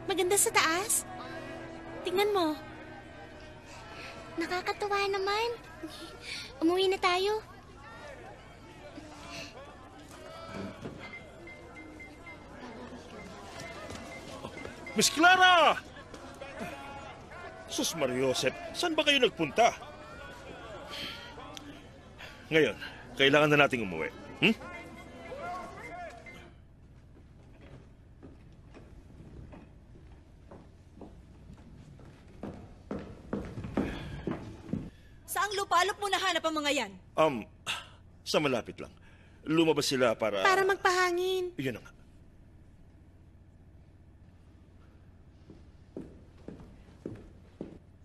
maganda sa taas. Tingnan mo. Nakakatuwa naman. Umuwi na tayo. Miss Clara! Sus Mariosep, saan ba kayo nagpunta? Ngayon, kailangan na nating umuwi. Hmm? Saang lupalop mo nahanap ang mga yan? Sa malapit lang. Lumabas sila para... Para magpahangin. Yun na nga.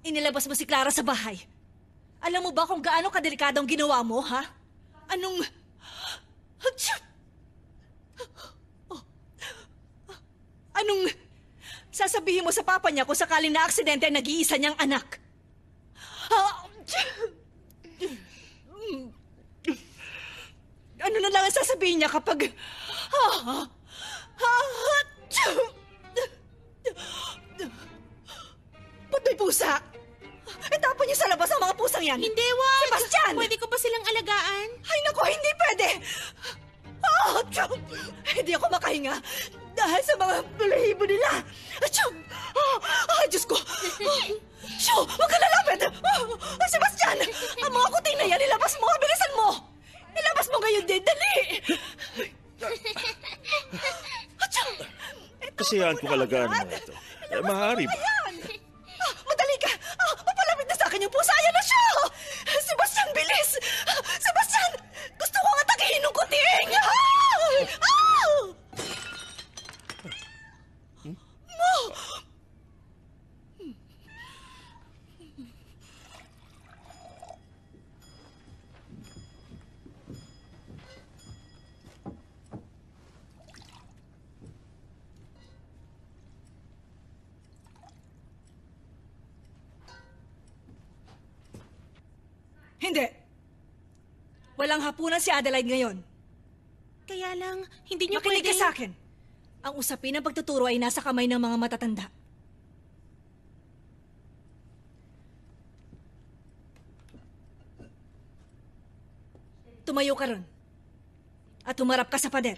Inilabas mo si Clara sa bahay. Alam mo ba kung gaano kadelikado ang ginawa mo, ha? Anong... Anong sasabihin mo sa papa niya kung sakaling na-aksidente ang nag-iisa niyang anak? Ano na lang ang sasabihin niya kapag... Ba't may pusa? Itapon niyo sa labas ang mga pusang yan! Hindi, wag! Sebastian! Pwede ko ba silang alagaan? Ay, naku, hindi pwede! Hindi ako makahinga dahil sa mga balahibo nila! Diyos ko! Shoo! Huwag ka lalapit! Sebastian! Ang mga kuting na yan, ilabas mo! Bilisan mo! Ilabas mo ngayon din! Dali! Kasiyahan ko kalagaan ng mga ito. Maaari ba? Ayan! Madali ka! Papalapit na sa akin yung pusa! Ayan na siya! Sebastian, bilis! Sebastian! Gusto ko nga tagihin ng kuting! Hindi. Walang hapunan si Adelaide ngayon. Kaya lang, hindi niyo Makinig pwede... ka sa akin. Ang usapin ng pagtuturo ay nasa kamay ng mga matatanda. Tumayo ka ron. At humarap ka sa pader.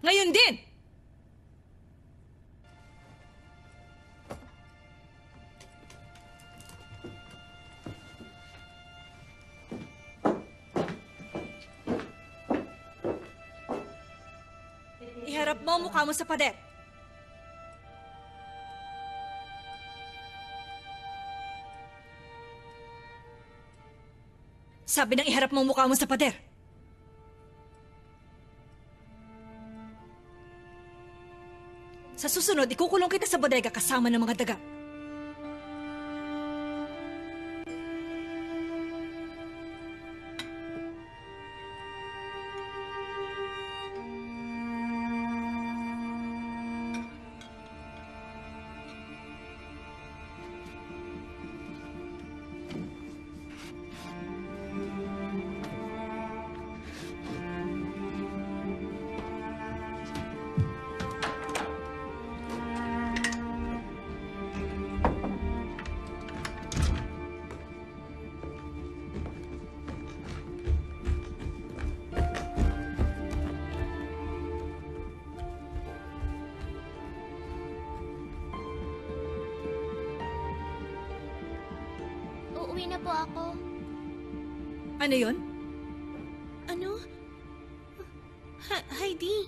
Ngayon din! Iharap mo ang mukha mo sa pader. Sabi ng iharap mo ang mukha mo sa pader. Sa susunod, ikukulong kita sa bodega kasama ng mga daga. Uuwi na po ako. Ano yon? Ano? Heidi,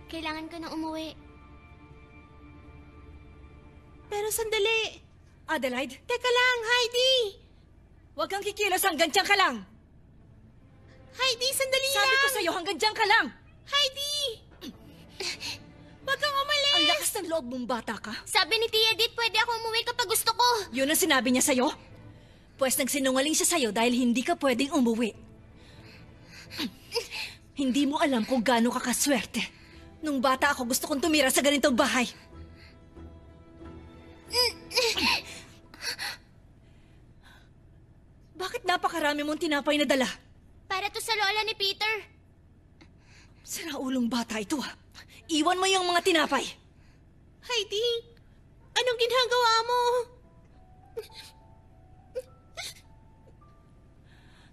Kailangan ko na umuwi. pero sandali. Adelaide, Teka lang, Heidi! huwag kang kikilos, hanggang dyan ka lang. Heidi, sandali Sabi lang! ko sa'yo, hanggang dyan ka lang. Heidi! Huwag kang umalis! Ang lakas ng loob mong bata ka. Sabi ni Tia Dit, pwede ako umuwi kapag gusto ko. Yun ang sinabi niya sa'yo? Pues nagsinungaling siya sa'yo dahil hindi ka pwedeng umuwi. Hindi mo alam kung gaano ka kaswerte. Nung bata ako, gusto kong tumira sa ganitong bahay. Bakit napakarami mong tinapay na dala? Para to sa lola ni Peter. Siraulong bata ito ah. Iwan mo yung mga tinapay. Heidi, anong ginagawa mo?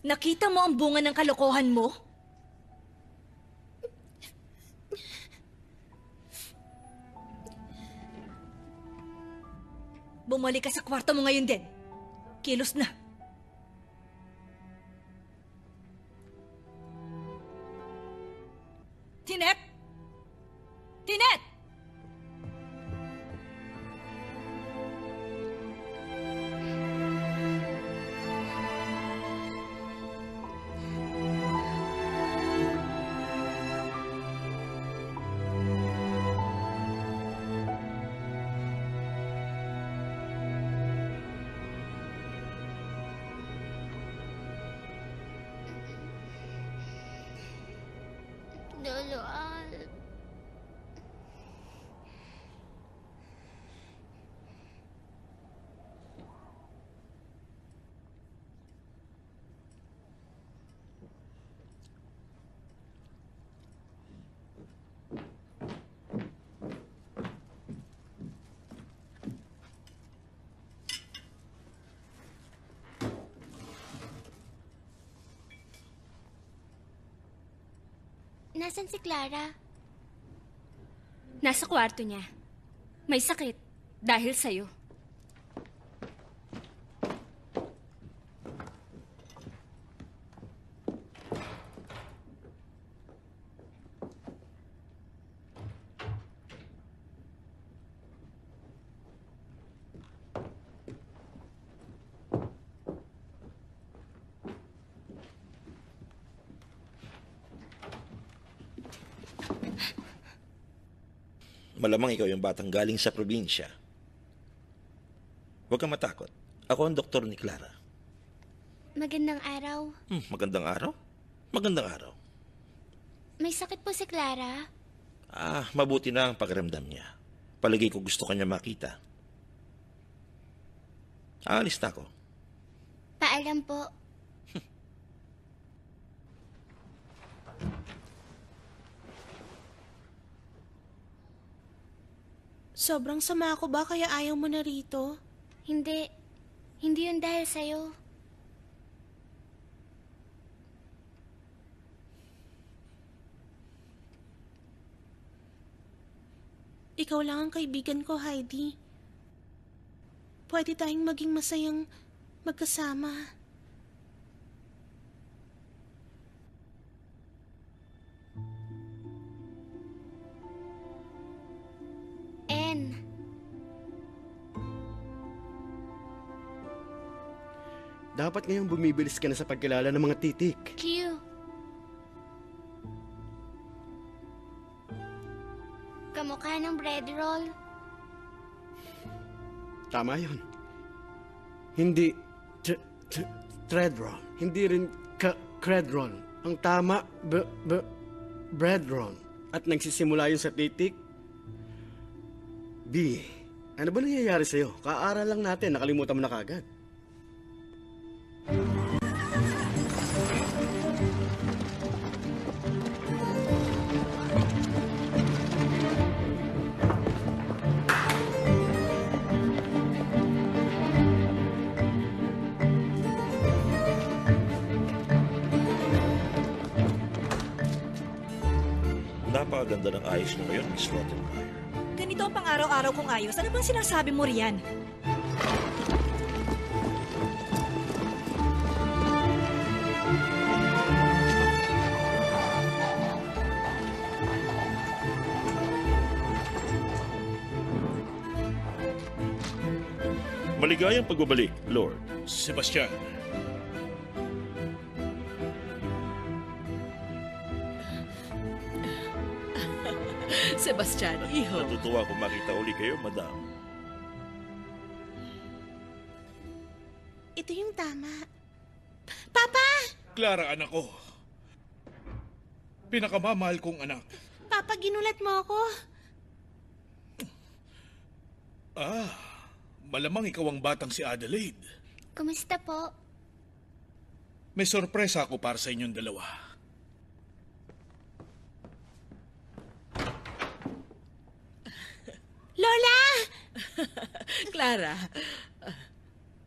Nakita mo ang bunga ng kalokohan mo? Bumalik ka sa kwarto mo ngayon din. Kilos na. Tinet! Tinet! Lolo Al. Nasaan si Clara? Nasa kwarto niya. May sakit. Dahil sa'yo. Malamang ikaw yung batang galing sa probinsya. Huwag kang matakot. Ako ang doktor ni Clara. Magandang araw. Magandang araw? Magandang araw. May sakit po si Clara. Mabuti na ang pakiramdam niya. Palagay ko gusto kanya makita. Aalis na ako. Paalam po. Sobrang sama ako ba kaya ayaw mo na rito? Hindi. Hindi yun dahil sa'yo. Ikaw lang ang kaibigan ko, Heidi. Pwede tayong maging masayang magkasama. N. Dapat ngayong bumibilis ka na sa pagkilala ng mga titik. Q. Kamukha ng bread roll. Tama yun. Hindi thread roll. Hindi rin cred roll. Ang tama, bread roll. At nagsisimula yun sa titik. B. Ano ba nangyayari sa'yo? Kaaral lang natin, nakalimutan mo na kagad. Napakaganda ng ayos niyo ngayon, Miss Rottenmeier. Ganito ang pang-araw-araw kong ayos. Ano bang sinasabi mo riyan? Maligayang pagbabalik, Lord. Sebastian, Sebastian, iho. Natutuwa kung makita uli kayo, Madam. Ito yung tama. Papa! Clara, anak ko. Pinakamamahal kong anak. Papa, ginulat mo ako. Malamang ikaw ang batang si Adelaide. Kumusta po? May sorpresa ako para sa inyong dalawa. Lola! Clara,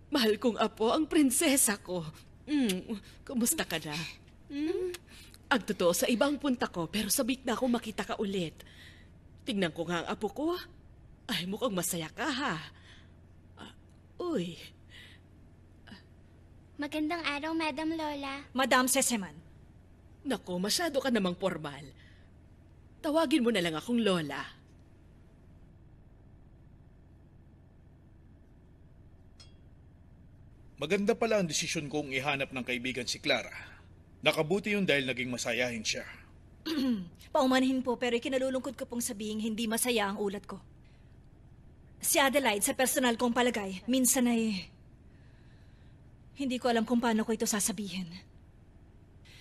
mahal kong apo, ang prinsesa ko. Kumusta ka na? Ang totoo, sa ibang punta ko, pero sabik na ako makita ka ulit. Tingnan ko nga ang apo ko. Ay, mukhang masaya ka, ha? Uy, Magandang araw, Madam Lola. Madam Seseman. nako, masyado ka namang formal. Tawagin mo na lang akong Lola. Maganda pala ang desisyon kong ihanap ng kaibigan si Clara. Nakabuti yun dahil naging masayahin siya. Paumanhin po pero ikinalulungkot ko pong sabihin hindi masaya ang ulat ko. Si Adelaide, sa personal kong palagay, minsan ay... Hindi ko alam kung paano ko ito sasabihin.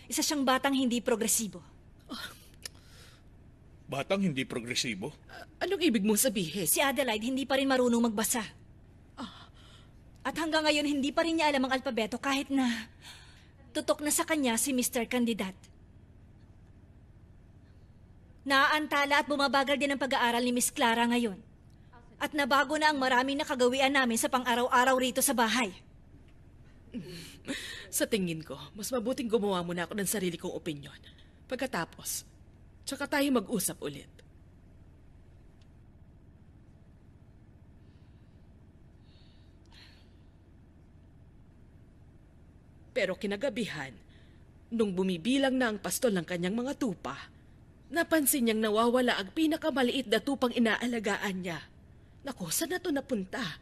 Isa siyang batang hindi progresibo. Batang hindi progresibo? Anong ibig mong sabihin? Si Adelaide hindi pa rin marunong magbasa. At hanggang ngayon hindi pa rin niya alam ang alpabeto kahit na tutok na sa kanya si Mr. Candidat. Naaantala at bumabagal din ang pag-aaral ni Miss Clara ngayon. At nabago na ang maraming nakagawian namin sa pang-araw-araw rito sa bahay. Sa tingin ko, mas mabuting gumawa muna ako ng sarili kong opinyon. Pagkatapos, tsaka tayo mag-usap ulit. Pero kinagabihan, nung bumibilang na ang pastol ng kanyang mga tupa, napansin niyang nawawala ang pinakamaliit na tupang inaalagaan niya. Naku, saan na ito napunta?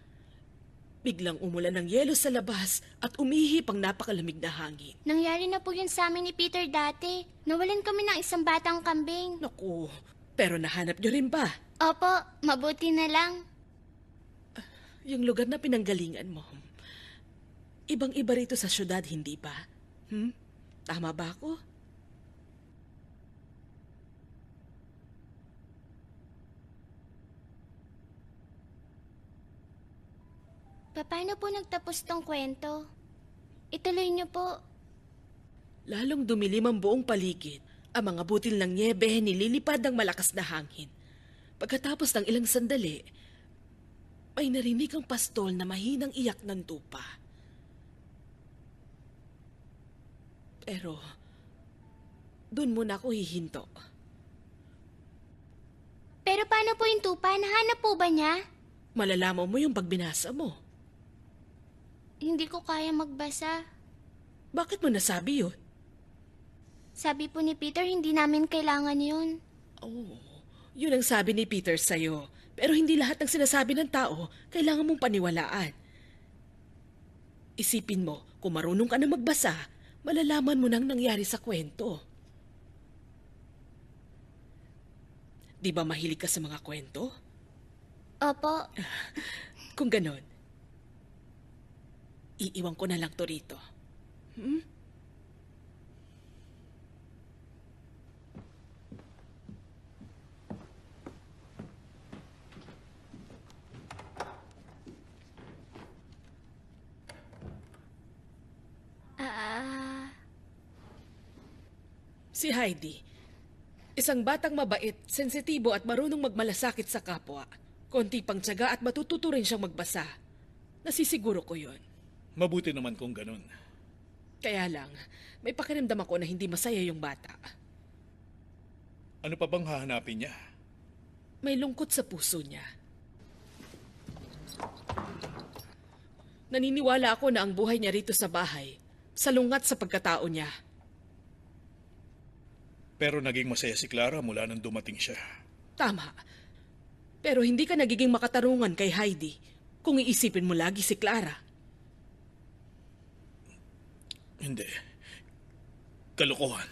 Biglang umulan ng yelo sa labas at umihip ang napakalamig na hangin. Nangyari na po yun sa amin ni Peter dati. Nawalan kami ng isang batang kambing. Naku, pero nahanap niyo rin ba? Opo, mabuti na lang. Yung lugar na pinanggalingan mo. Ibang-iba rito sa syudad, hindi ba? Tama ba ako? Paano po nagtapos tong kwento? Ituloy niyo po. Lalong dumilim ang buong paligid. Ang mga butil ng nyebe nililipad ng malakas na hangin. Pagkatapos ng ilang sandali, may narinig ang pastol na mahinang iyak ng tupa. Pero, doon muna ako hihinto. Pero paano po yung tupa? Nahanap po ba niya? Malalaman mo yung pagbinasa mo. Hindi ko kaya magbasa. Bakit mo nasabi yun? Sabi po ni Peter, hindi namin kailangan yun. Oh, yun ang sabi ni Peter sa'yo. Pero hindi lahat ng sinasabi ng tao kailangan mong paniwalaan. Isipin mo, kung marunong ka na magbasa, malalaman mo nang nangyari sa kwento. Di ba mahilig ka sa mga kwento? Opo. Kung ganon, iiwan ko na lang to rito. Si Heidi, isang batang mabait, sensitibo at marunong magmalasakit sa kapwa. Konti pang tiyaga at matututo rin siyang magbasa. Nasisiguro ko yon. Mabuti naman kung ganun. Kaya lang, may pakiramdam ako na hindi masaya yung bata. Ano pa bang hahanapin niya? May lungkot sa puso niya. Naniniwala ako na ang buhay niya rito sa bahay, salungat sa pagkatao niya. Pero naging masaya si Clara mula nang dumating siya. Tama. Pero hindi ka nagiging makatarungan kay Heidi kung iisipin mo lagi si Clara. Hindi. Kalokohan.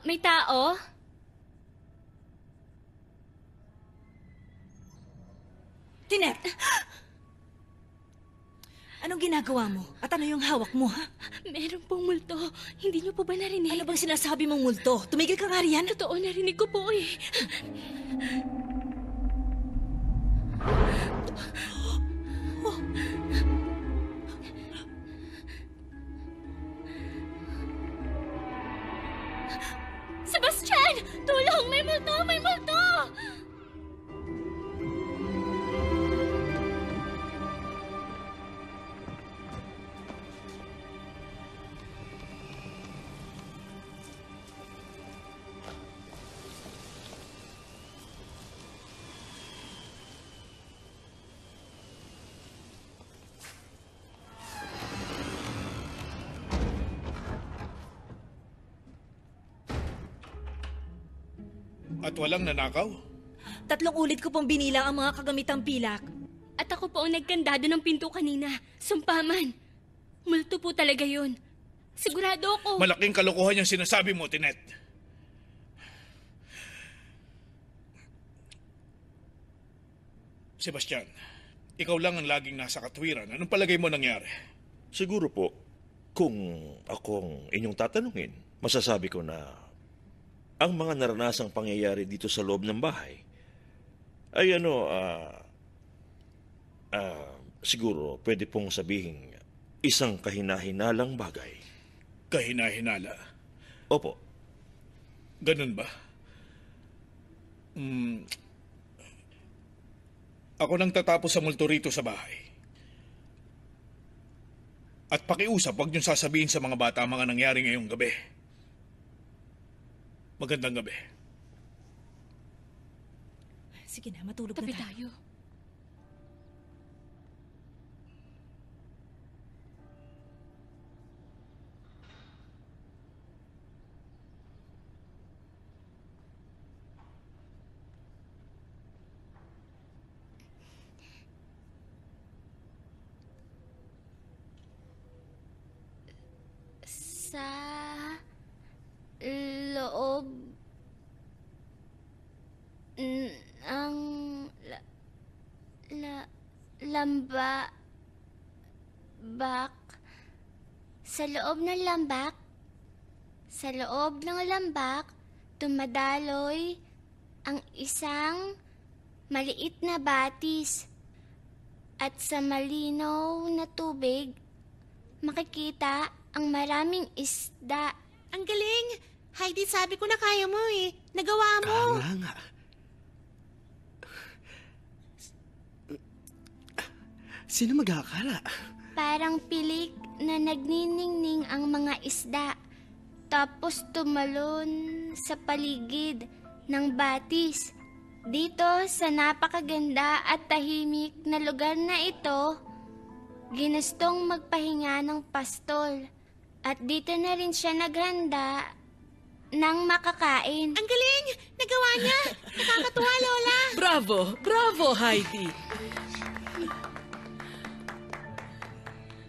May tao? Tinet! Anong ginagawa mo? At ano yung hawak mo, ha? Meron pong multo. Hindi niyo po ba narinig? Ano bang sinasabi mong multo? Tumigil ka nga riyan. Totoo, narinig ko po eh. Sebastian! Tulong! May multo! May multo! At walang nanakaw? 3 ulit ko pong binilang ang mga kagamitang pilak. At ako po ang nagkandado ng pinto kanina. Sumpaman. Multo po talaga yun. Sigurado ako. Malaking kalokohan yung sinasabi mo, Tinet. Sebastian, ikaw lang ang laging nasa katwiran. Anong palagay mo nangyari? Siguro po, kung akong inyong tatanungin, masasabi ko na ang mga naranasang pangyayari dito sa loob ng bahay ay siguro pwede pong sabihin isang kahina-hinalang bagay. Kahina-hinala. Opo. Ganun ba? Ako nang tatapos sa multo rito sa bahay. At pakiusap, huwag niyong sasabihin sa mga bata ang mga nangyari ngayong gabi. Magandang gabi. Sige na, matulog Tabi na tayo. tayo. Sa loob ng lambak. Sa loob ng lambak. Sa loob ng lambak, dumadaloy ang isang maliit na batis. At sa malinaw na tubig, makikita ang maraming isda. Ang galing! Heidi, sabi ko na kaya mo eh. Nagawa mo. Nga nga. Sino mag-aakala? Parang pilik na nagniningning ang mga isda. Tapos tumalon sa paligid ng batis. Dito sa napakaganda at tahimik na lugar na ito, ginustong magpahinga ng pastol. At dito na rin siya naghanda ng makakain. Ang galing! Nagawa niya! Nakakatuwa, Lola! Bravo! Bravo, Heidi!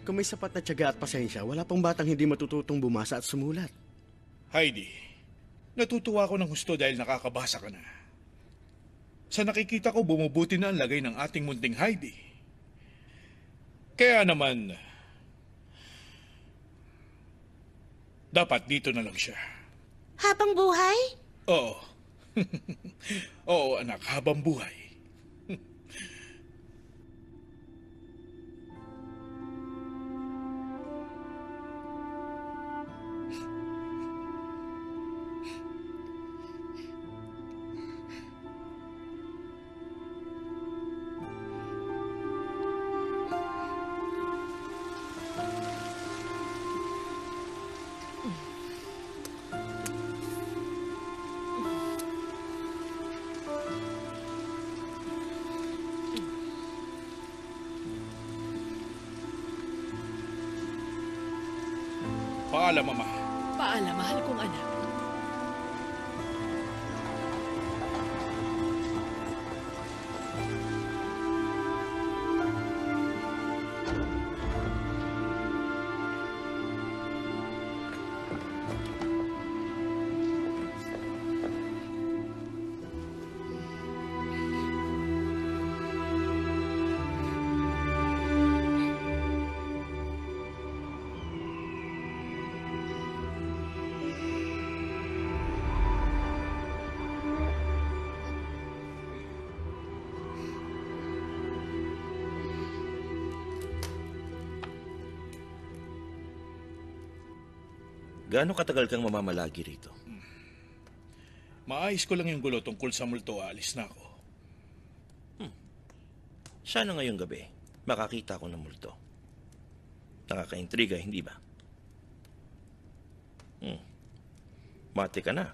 Kung may sapat na tiyaga at pasensya, wala pang batang hindi matututong bumasa at sumulat. Heidi, natutuwa ko ng husto dahil nakakabasa ka na. Sa nakikita ko, bumubuti na ang lagay ng ating munting Heidi. Kaya naman, dapat dito na lang siya. Habang buhay? Oo. Oo, anak, habang buhay. Paalam, Mama. Paalam, mahal kong anak. Gaano katagal kang mamamalagi rito? Maayos ko lang yung gulo tungkol sa multo, alis na ako. Sana ngayong gabi, makakita ko ng multo. Nakakaintriga, hindi ba? Mati ka na.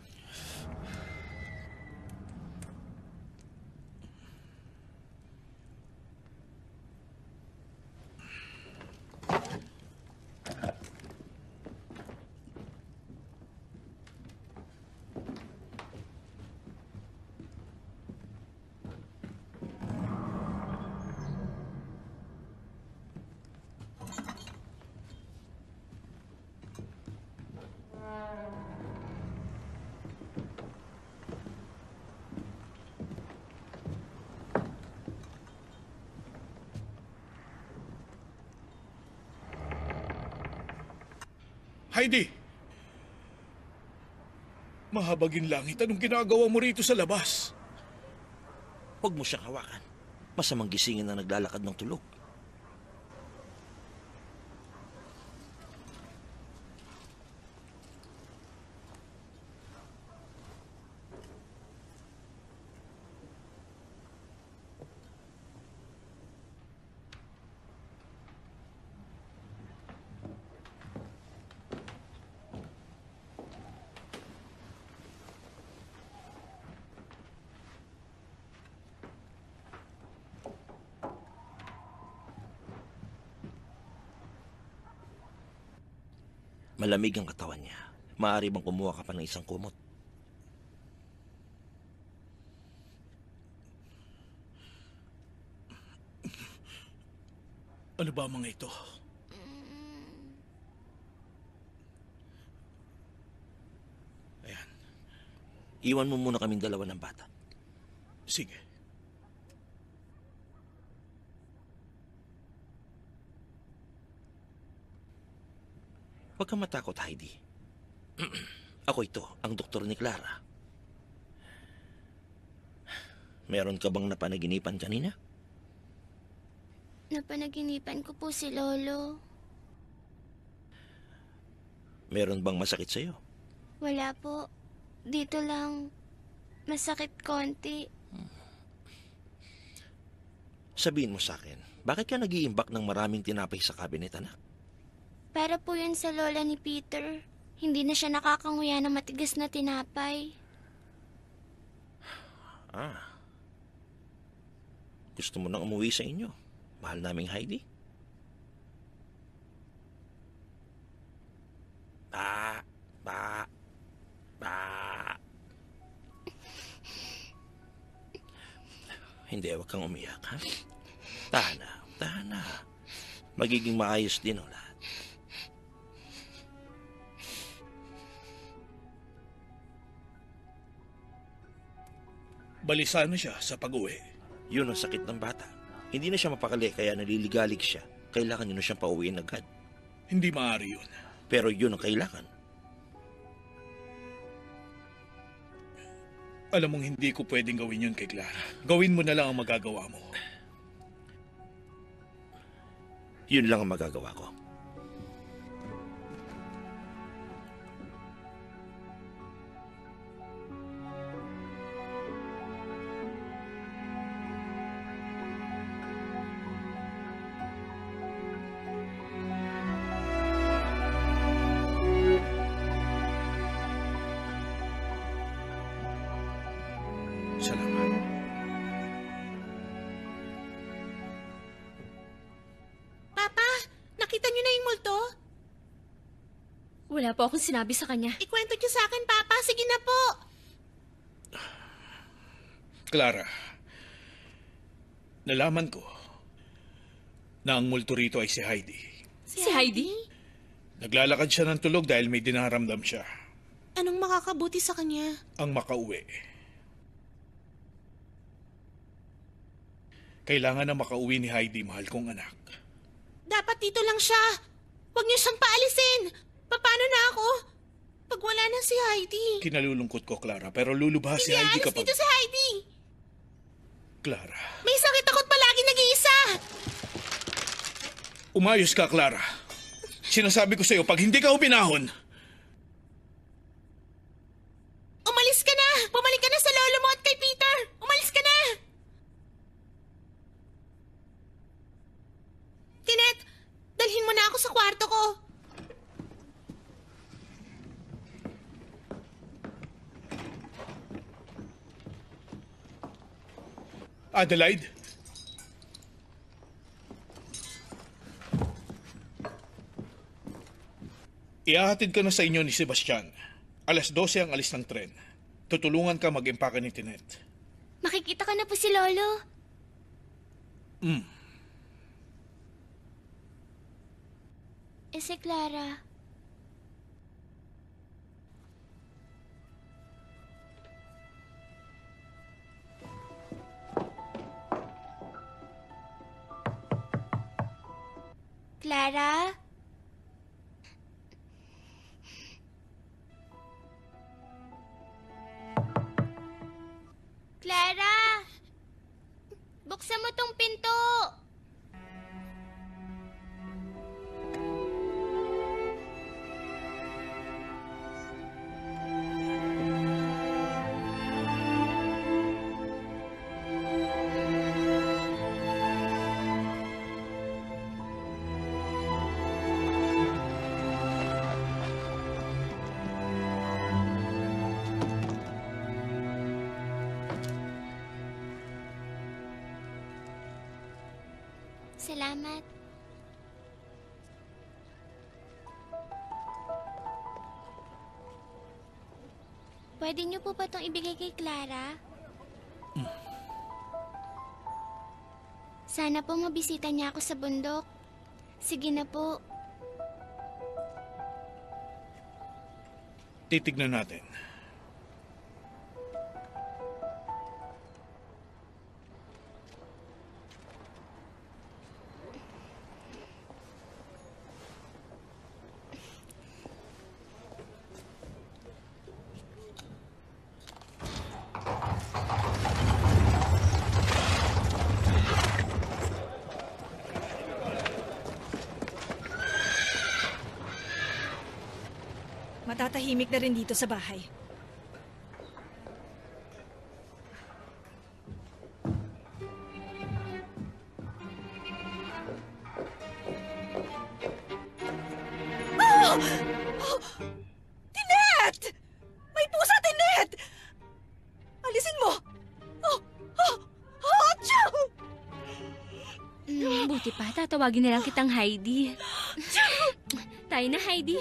Heidi! Mahabagin langit, anong ginagawa mo rito sa labas? Huwag mo siyang hawakan. Masamang gisingin na naglalakad ng tulog. Malamig ang katawan niya. Maaari bang kumuha ka pa ng isang kumot? Ano ba mga ito? Ayan, Iwan mo muna kaming dalawa ng bata. sige. Huwag kang matakot, Heidi. Ako ito, ang doktor ni Clara. Meron ka bang napanaginipan kanina? Napanaginipan ko po si Lolo. Meron bang masakit sa'yo? Wala po. Dito lang. Masakit konti. Sabihin mo sa akin, bakit ka nag-iimbak ng maraming tinapay sa cabinet, anak? Para po yun sa lola ni Peter. Hindi na siya nakakanguya ng matigas na tinapay. Gusto mo nang umuwi sa inyo? Mahal naming Heidi? Ba, ba, ba. Hindi, huwag kang umiyak, ha? Tahan na, tahan na. Magiging maayos din ang lahat. Balisa na siya sa pag-uwi. Yun ang sakit ng bata. Hindi na siya mapakali kaya naliligalig siya. Kailangan nyo na siyang pauwiin agad. Hindi maaari yun. Pero yun ang kailangan. Alam mong hindi ko pwedeng gawin yun kay Clara. Gawin mo na lang ang magagawa mo. Yun lang ang magagawa ko. Salamat. Papa, nakita niyo na yung multo? Wala po akong sinabi sa kanya. Ikwento niyo sa akin, Papa. Sige na po. Clara, nalaman ko na ang multo rito ay si Heidi. Si Heidi? Naglalakad siya ng tulog dahil may dinaramdam siya. Anong makakabuti sa kanya? Ang makauwi. Kailangan na makauwi ni Heidi, mahal kong anak. Dapat dito lang siya. Huwag niyo siyang paalisin. Paano na ako? Pag wala na si Heidi. Kinalulungkot ko, Clara, pero lulubha si Hindi Heidi aalis kapag... dito si Heidi. Clara, May sakit ako't palagi nag-iisa. umayos ka, Clara. Sinasabi ko sa'yo, pag hindi ka upinahon, Umalis ka na. Bumalik ka na sa lolo mo at kay Peter. Umalis ka na. Tinet, dalhin mo na ako sa kwarto ko. Adelaide? Ihahatid ka na sa inyo ni Sebastian. 12:00 ang alis ng tren. Tutulungan ka mag-empaka ni Tinet. Makikita ka na po si Lolo. Si Clara. Clara? Clara! Buksan mo tong pinto! Salamat. pwede niyo po ba itong ibigay kay Clara? Sana po mabisita niya ako sa bundok. Sige na po. Titignan natin. Matatahimik na rin dito sa bahay. Ah! Oh! Tinet! May pusa, Tinet! Alisin mo! Oh! Oh! Oh! Achoo! Buti pa, tatawagin na lang kitang Heidi. Tayo na, Heidi.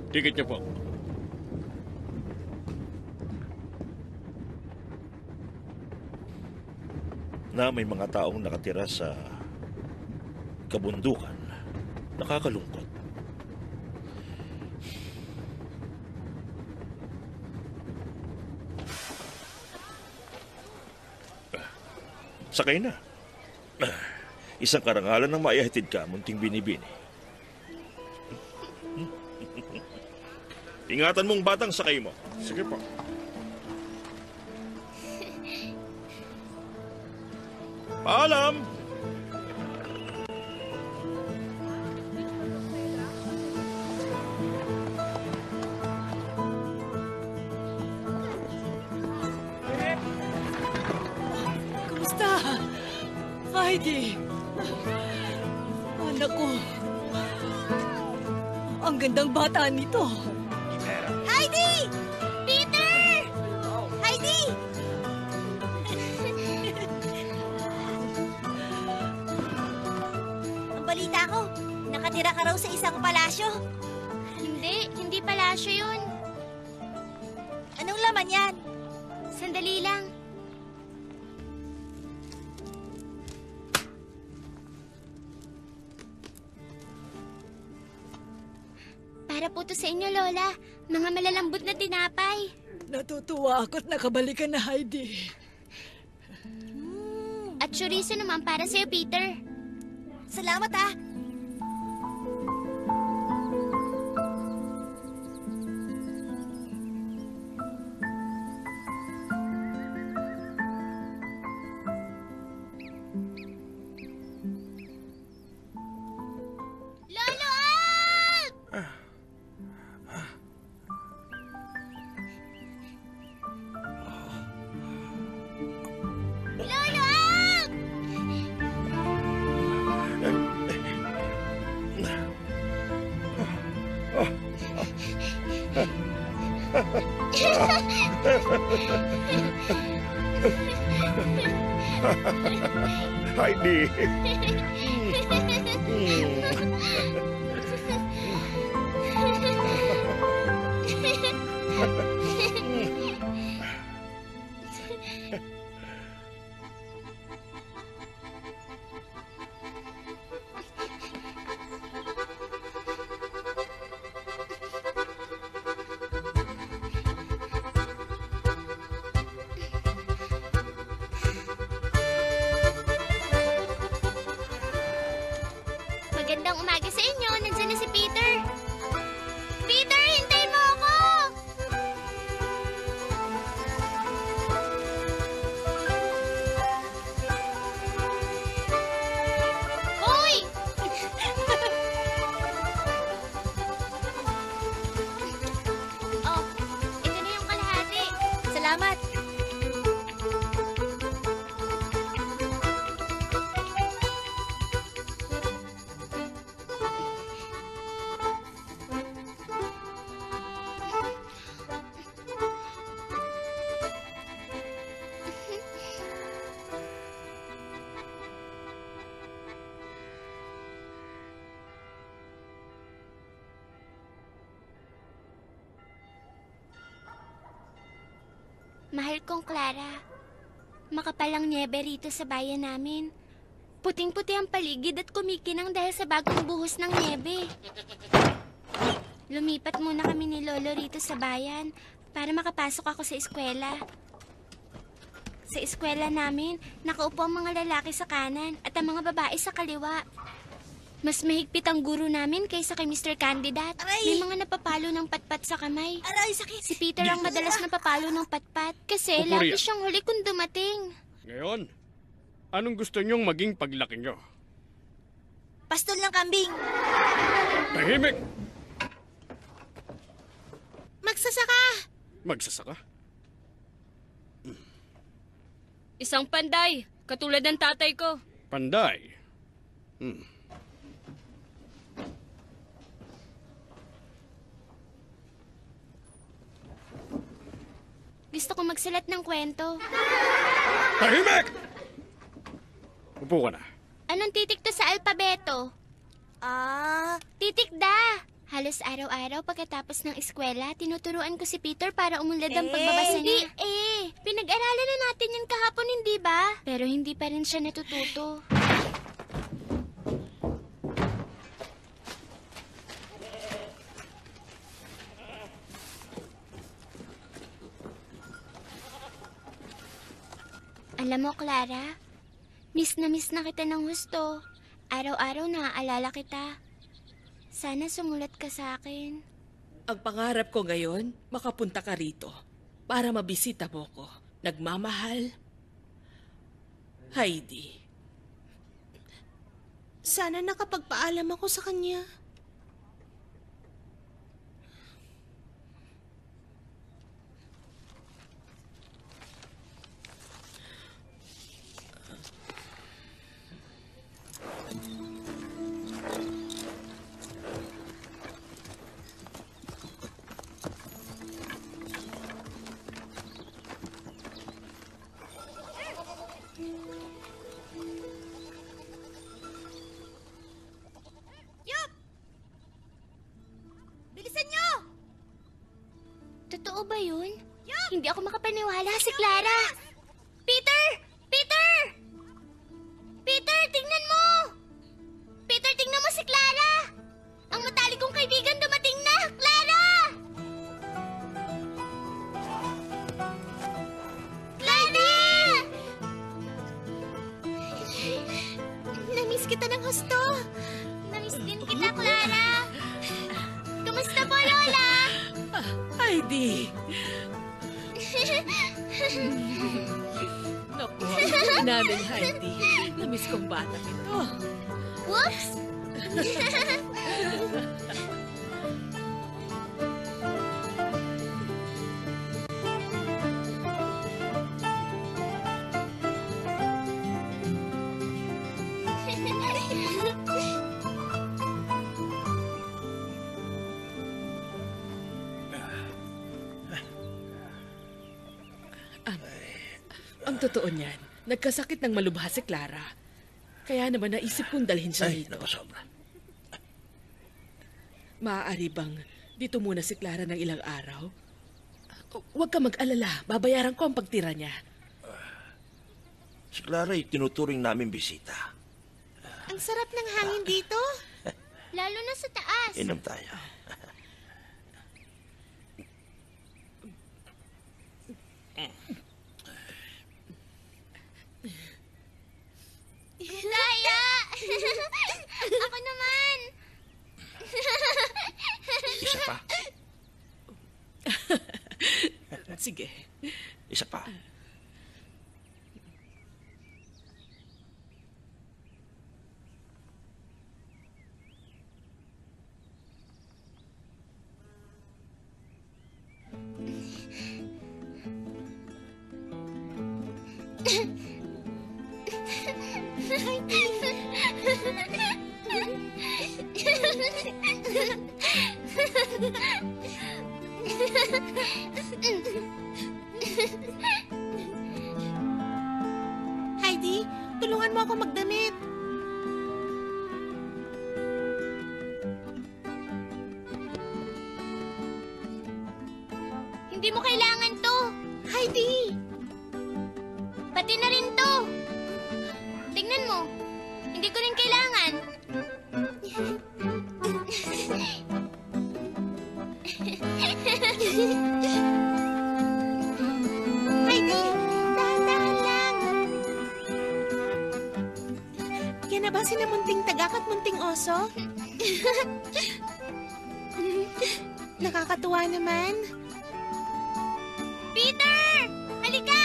Ticket niyo po. Na may mga taong nakatira sa kabundukan. Nakakalungkot. Sakay na. Isang karangalan ng maihatid ka, munting binibini. Ingatan mong batang sakay mo. Sige po. Paalam! Kumusta? Heidi! Anak ko. Ang gandang bata nito. Heidi! Peter! Heidi! Ang balita ko, nakatira ka raw sa isang palasyo. Hindi palasyo yun. Anong laman yan? Sandali lang. Para po to sa inyo, Lola. Mga malalambot na tinapay. Natutuwa ako't nakabalikan na, Heidi. At chorizo naman para sa'yo, Peter. Salamat ah. Lolo! Lolo! Heidi! Magandang umaga sa inyo. Nandiyan na si Peter. Peter, hintayin mo ako! Hoy! Oh, ito na yung kalahati. Salamat. Mahal kong Clara, makapalang niebe rito sa bayan namin. Puting-puti ang paligid at kumikinang dahil sa bagong buhos ng niebe. Lumipat muna kami ni Lolo rito sa bayan para makapasok ako sa eskwela. Sa eskwela namin, nakaupo ang mga lalaki sa kanan at ang mga babae sa kaliwa. Mas mahigpit ang guro namin kaysa kay Mr. Candidat. May mga napapalo ng patpat sa kamay. Aray, sakit! Si Peter ang madalas napapalo ng patpat kasi Opo, lagi Ria. siyang huli kung dumating. Ngayon, anong gusto niyong maging paglaki niyo? Pastol ng kambing! Tahimik! Magsasaka! Magsasaka? Isang panday, katulad ng tatay ko. Panday. Gusto ko magsulat ng kwento. Tahimik! Upo ka na. Anong titik to sa alpabeto? Titik da! Halos araw-araw pagkatapos ng eskwela, tinuturuan ko si Peter para umunlad ang pagbabasa niya. Pinag-aralan na natin yan kahapon, hindi ba? Pero hindi pa rin siya natututo. Alam mo, Clara, miss na kita ng husto. Araw-araw naaalala kita. Sana sumulat ka sa akin. Ang pangarap ko ngayon, makapunta ka rito para mabisita mo ko. Nagmamahal, Heidi. Sana nakapagpaalam ako sa kanya. Bilisan niyo! Totoo ba yun? Hindi ako makapaniwala si Clara. Peter! Peter! Peter, tingnan mo! Peter, tingnan mo si Clara! Ang matalik kong kaibigan dumating na! Clara! Clara! Namiss kita ng husto. Namiss din kita, Clara. Kumusta po, Lola? Heidi! Naku, ang namin, Heidi. Namiss kong bata ito. Whoops! Ang totoo niyan, nagkasakit ng malubha si Clara. Kaya naman naisip kong dalhin siya Ay, dito. napasobra. Maaari bang dito muna si Clara ng ilang araw? Huwag ka mag-alala, babayaran ko ang pagtira niya. Si Clara ay tinuturing namin bisita. Ang sarap ng hangin dito. Lalo na sa taas. Inom tayo. Laya! Ako naman! Isa pa. Sige. Isa pa. Heidi, tulungan mo ako magdamit. Hindi mo kailangan to. Heidi! Pati na rin to! Tingnan mo, hindi ko rin kailangan. Heidi, dahan-dahan lang. Yan na ba sina munting tagak at munting oso? Nakakatuwa naman. Peter! Halika!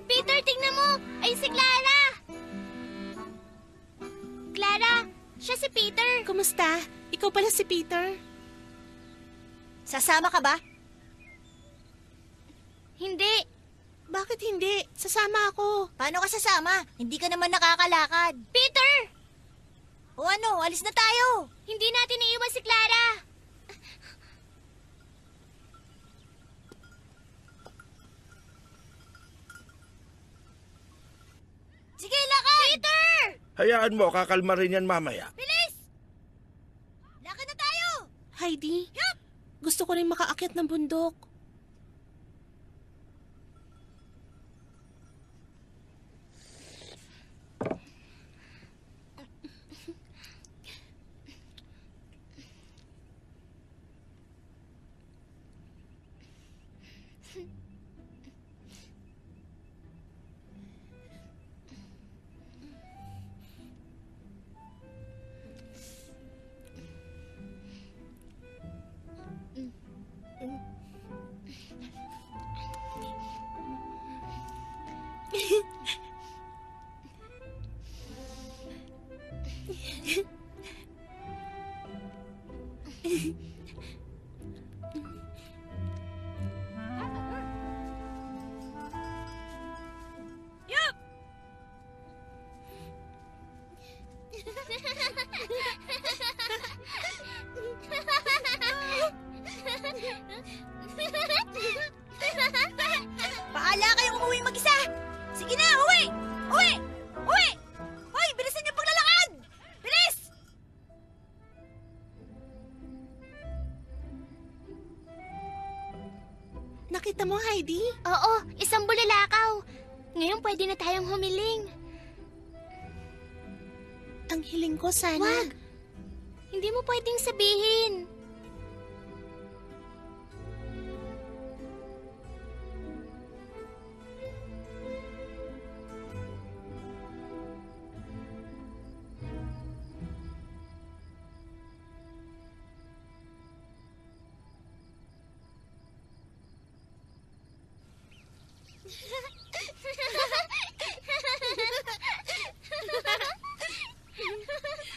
Peter, tingnan mo! Ay, si Clara! Clara, siya si Peter. Kumusta? Ikaw pala si Peter. Sasama ka ba? Hindi. Bakit hindi? Sasama ako. Paano ka sasama? Hindi ka naman nakakalakad. Peter! O ano, alis na tayo. Hindi natin iiwan si Clara. Sige, lakad! Peter! Hayaan mo, kakalma rin yan mamaya. Bilis! Lakad na tayo! Heidi, gusto ko rin makaakyat ng bundok. Paala kayong umuwi mag-isa! Sige na, uwi! Uwi! Uwi! Hoy, bilisan niyo paglalakad! Bilis! Nakita mo, Heidi? Oo, isang bulalakaw. Ngayon pwede na tayong humiling. Ang hiling ko sana. Wag! Hindi mo pwedeng sabihin.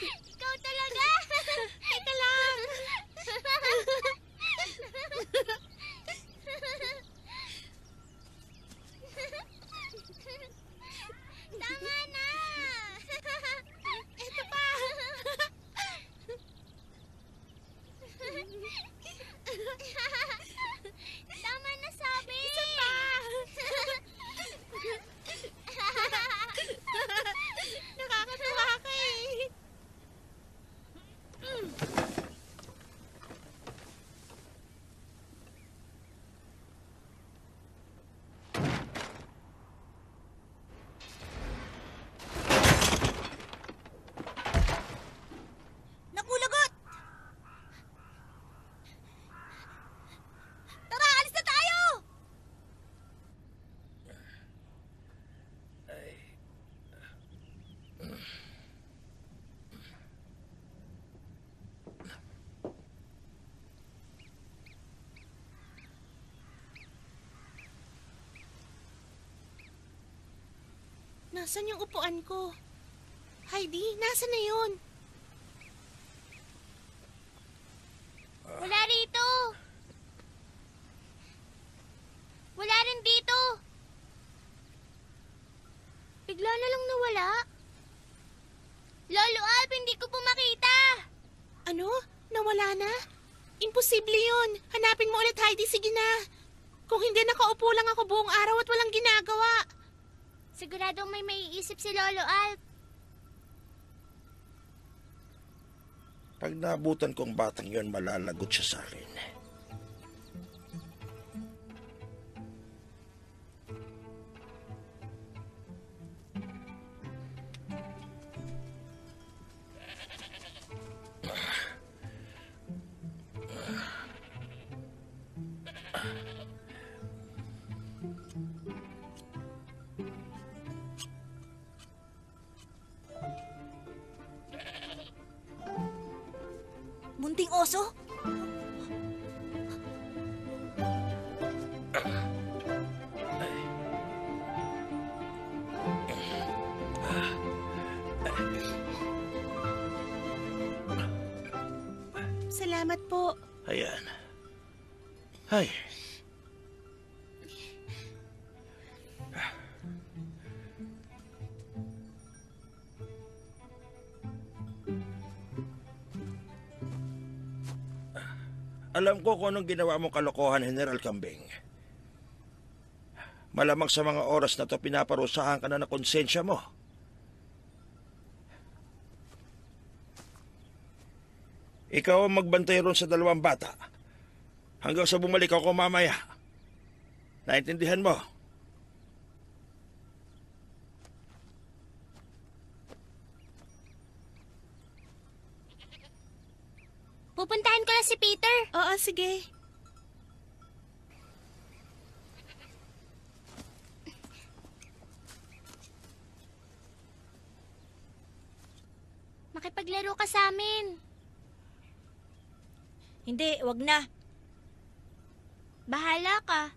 Ikaw talaga! Teka lang! Tama na! Ito pa! Tama na sabi! Isa pa! Nakakatuwa ka eh! Naku, lagot! Tara, alis na tayo! Nasaan yung upuan ko? Heidi, nasaan na yun? Wala rito! Wala rin dito! Bigla na lang nawala. Lolo Alp, hindi ko po makita! Ano? Nawala na? Imposible yun. Hanapin mo ulit, Heidi. Sige na. Kung hindi, nakaupo lang ako buong araw at walang ginagawa. Siguradong may maiisip si Lolo Alp. Pag naabutan kong batang yon, malalagot siya sa akin. Munting oso? Salamat po. Ayan. Ay. Alam ko kung anong ginawa mong kalokohan, General Kambing. Malamang sa mga oras na to pinaparusahan ka na ng konsensya mo. Ikaw ang magbantay ron sa 2 bata. Hanggang sa bumalik ako mamaya. Naintindihan mo? Pupuntahan ko na si Peter. Oo, sige. Makipaglaro ka sa amin. Hindi, wag na. Bahala ka.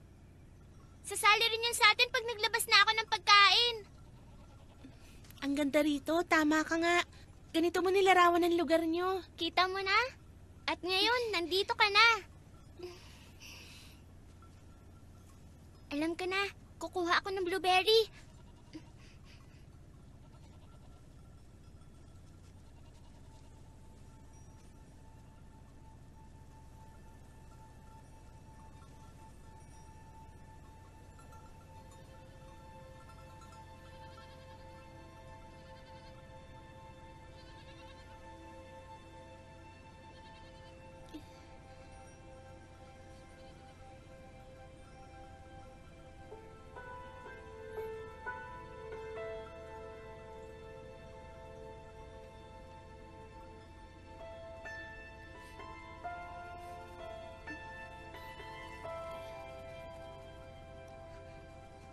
Sasali rin yun sa atin pag naglabas na ako ng pagkain. Ang ganda rito, tama ka nga. Ganito mo nilarawan ang lugar nyo. Kita mo na? At ngayon, nandito ka na. Alam ka na, kukuha ako ng blueberry.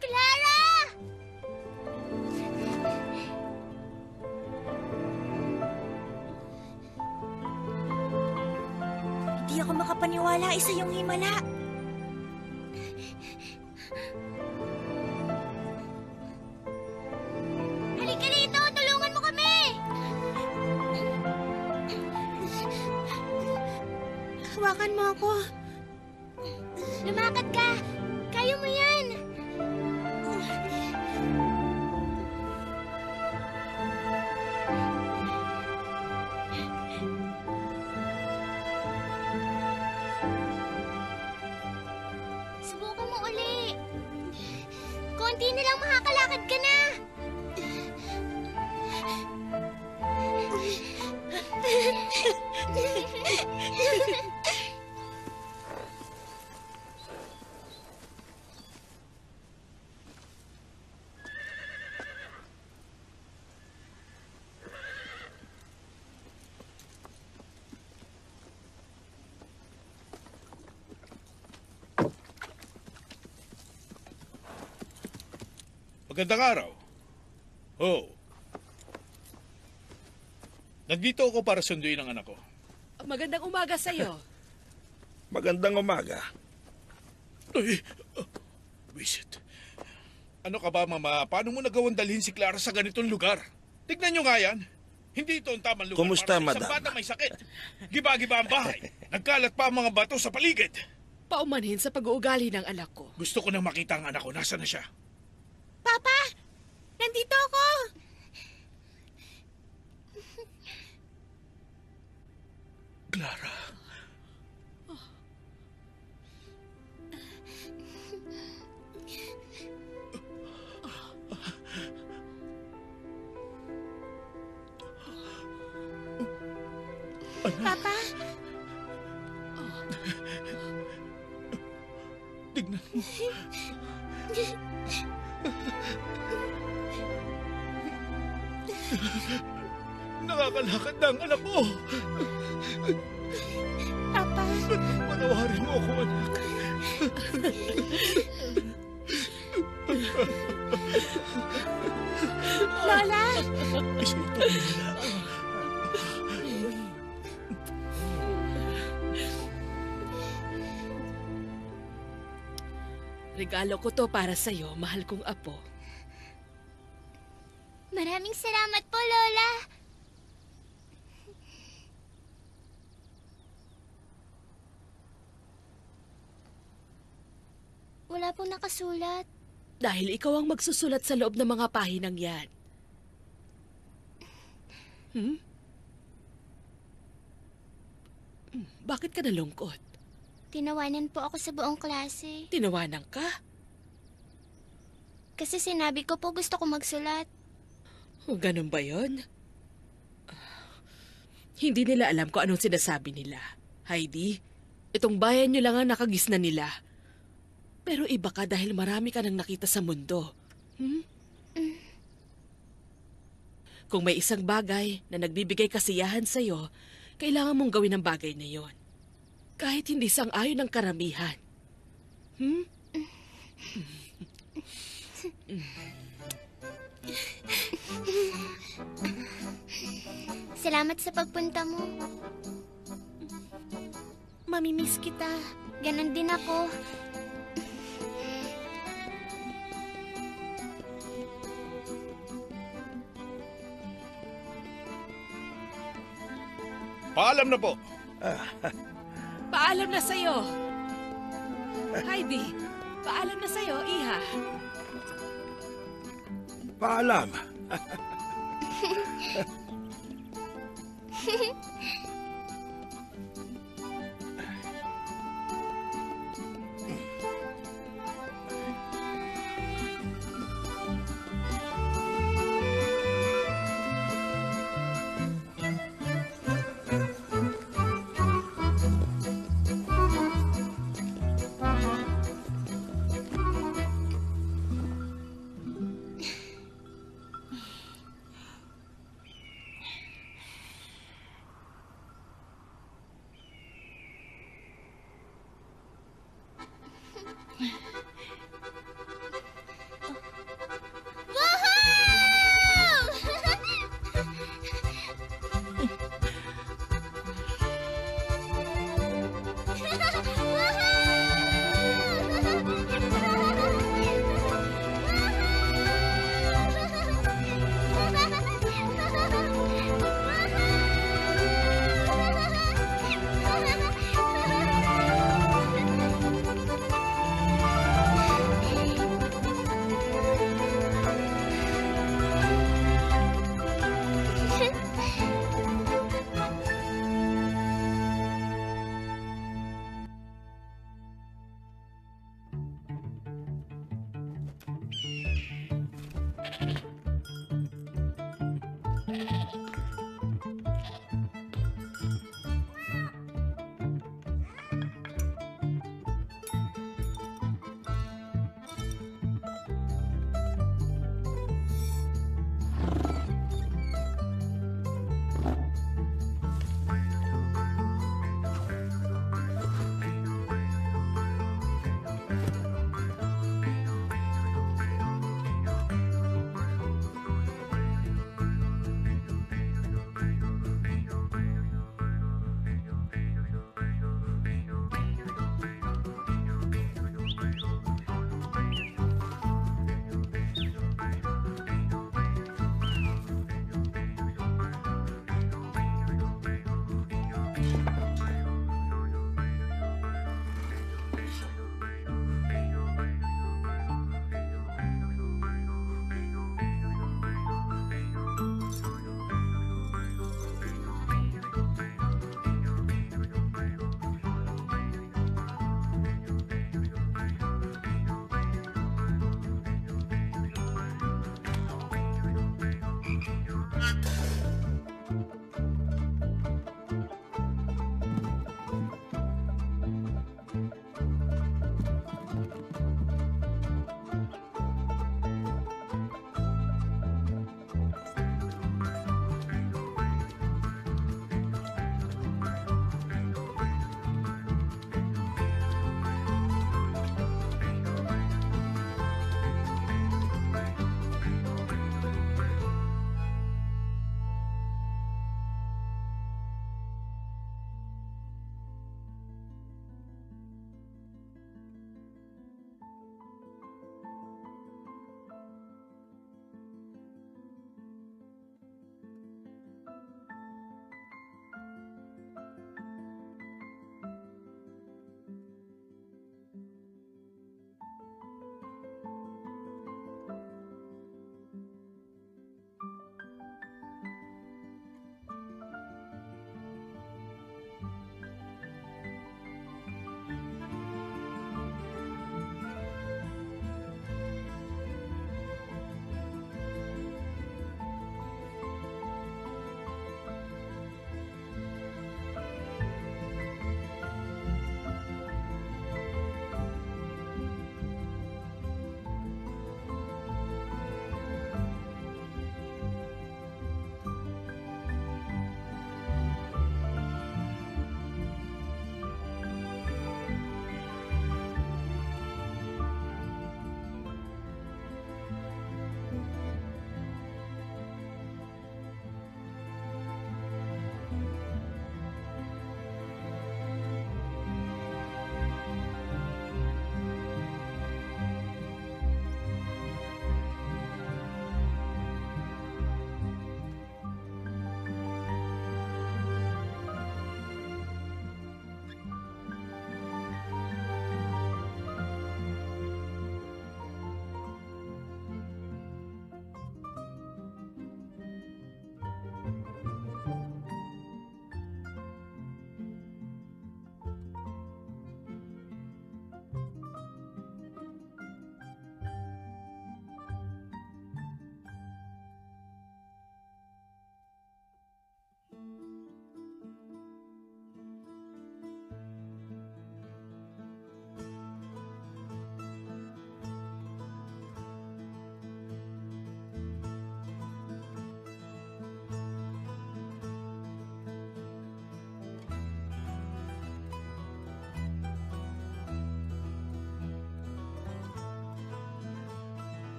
Clara! Hindi ako makapaniwala, isa yung himala. Halika rito, tulungan mo kami! Hawakan mo ako. Lumakad ka! Kaya mo yan! Subukan mo uli. Konti na lang makakalakad ka na. Magandang araw. Oh. Nandito ako para sunduin ang anak ko. Magandang umaga sa'yo. Magandang umaga. Ay, wisit. Ano ka ba, Mama? Paano mo nagawang dalhin si Clara sa ganitong lugar? Tignan nyo nga yan. Hindi ito ang tamang lugar Kumusta, para sa isang madam? bata may sakit. Giba-giba ang bahay. Nagkalat pa ang mga bato sa paligid. Paumanhin sa pag-uugali ng anak ko. Gusto ko nang makita ang anak ko. Nasaan na siya? Papa! Nandito ako! Clara. Papa! Tignan mo. Nakakalakad na ang anak ko. Papa! Panawarin mo ako, anak. Lola! Isa ito, Lola. Regalo ko to para sa'yo, mahal kong apo. Maraming salamat po, Lola. Wala pong nakasulat. Dahil ikaw ang magsusulat sa loob ng mga pahinang yan. Bakit ka nalungkot? Tinawanan po ako sa buong klase. Tinawanan ka? Kasi sinabi ko po gusto ko magsulat. Ganun ba yun? Hindi nila alam kung anong sinasabi nila. Heidi, itong bayan nyo lang ang nakagisna nila. Pero iba ka dahil marami ka nang nakita sa mundo. Kung may isang bagay na nagbibigay kasiyahan sa'yo, kailangan mong gawin ang bagay na yon. Kahit hindi sang-ayon ng karamihan. Salamat sa pagpunta mo. Mamimiss kita. Ganon din ako. Paalam na po. Paalam na sa'yo. Heidi, paalam na sa'yo, Iha. Paalam.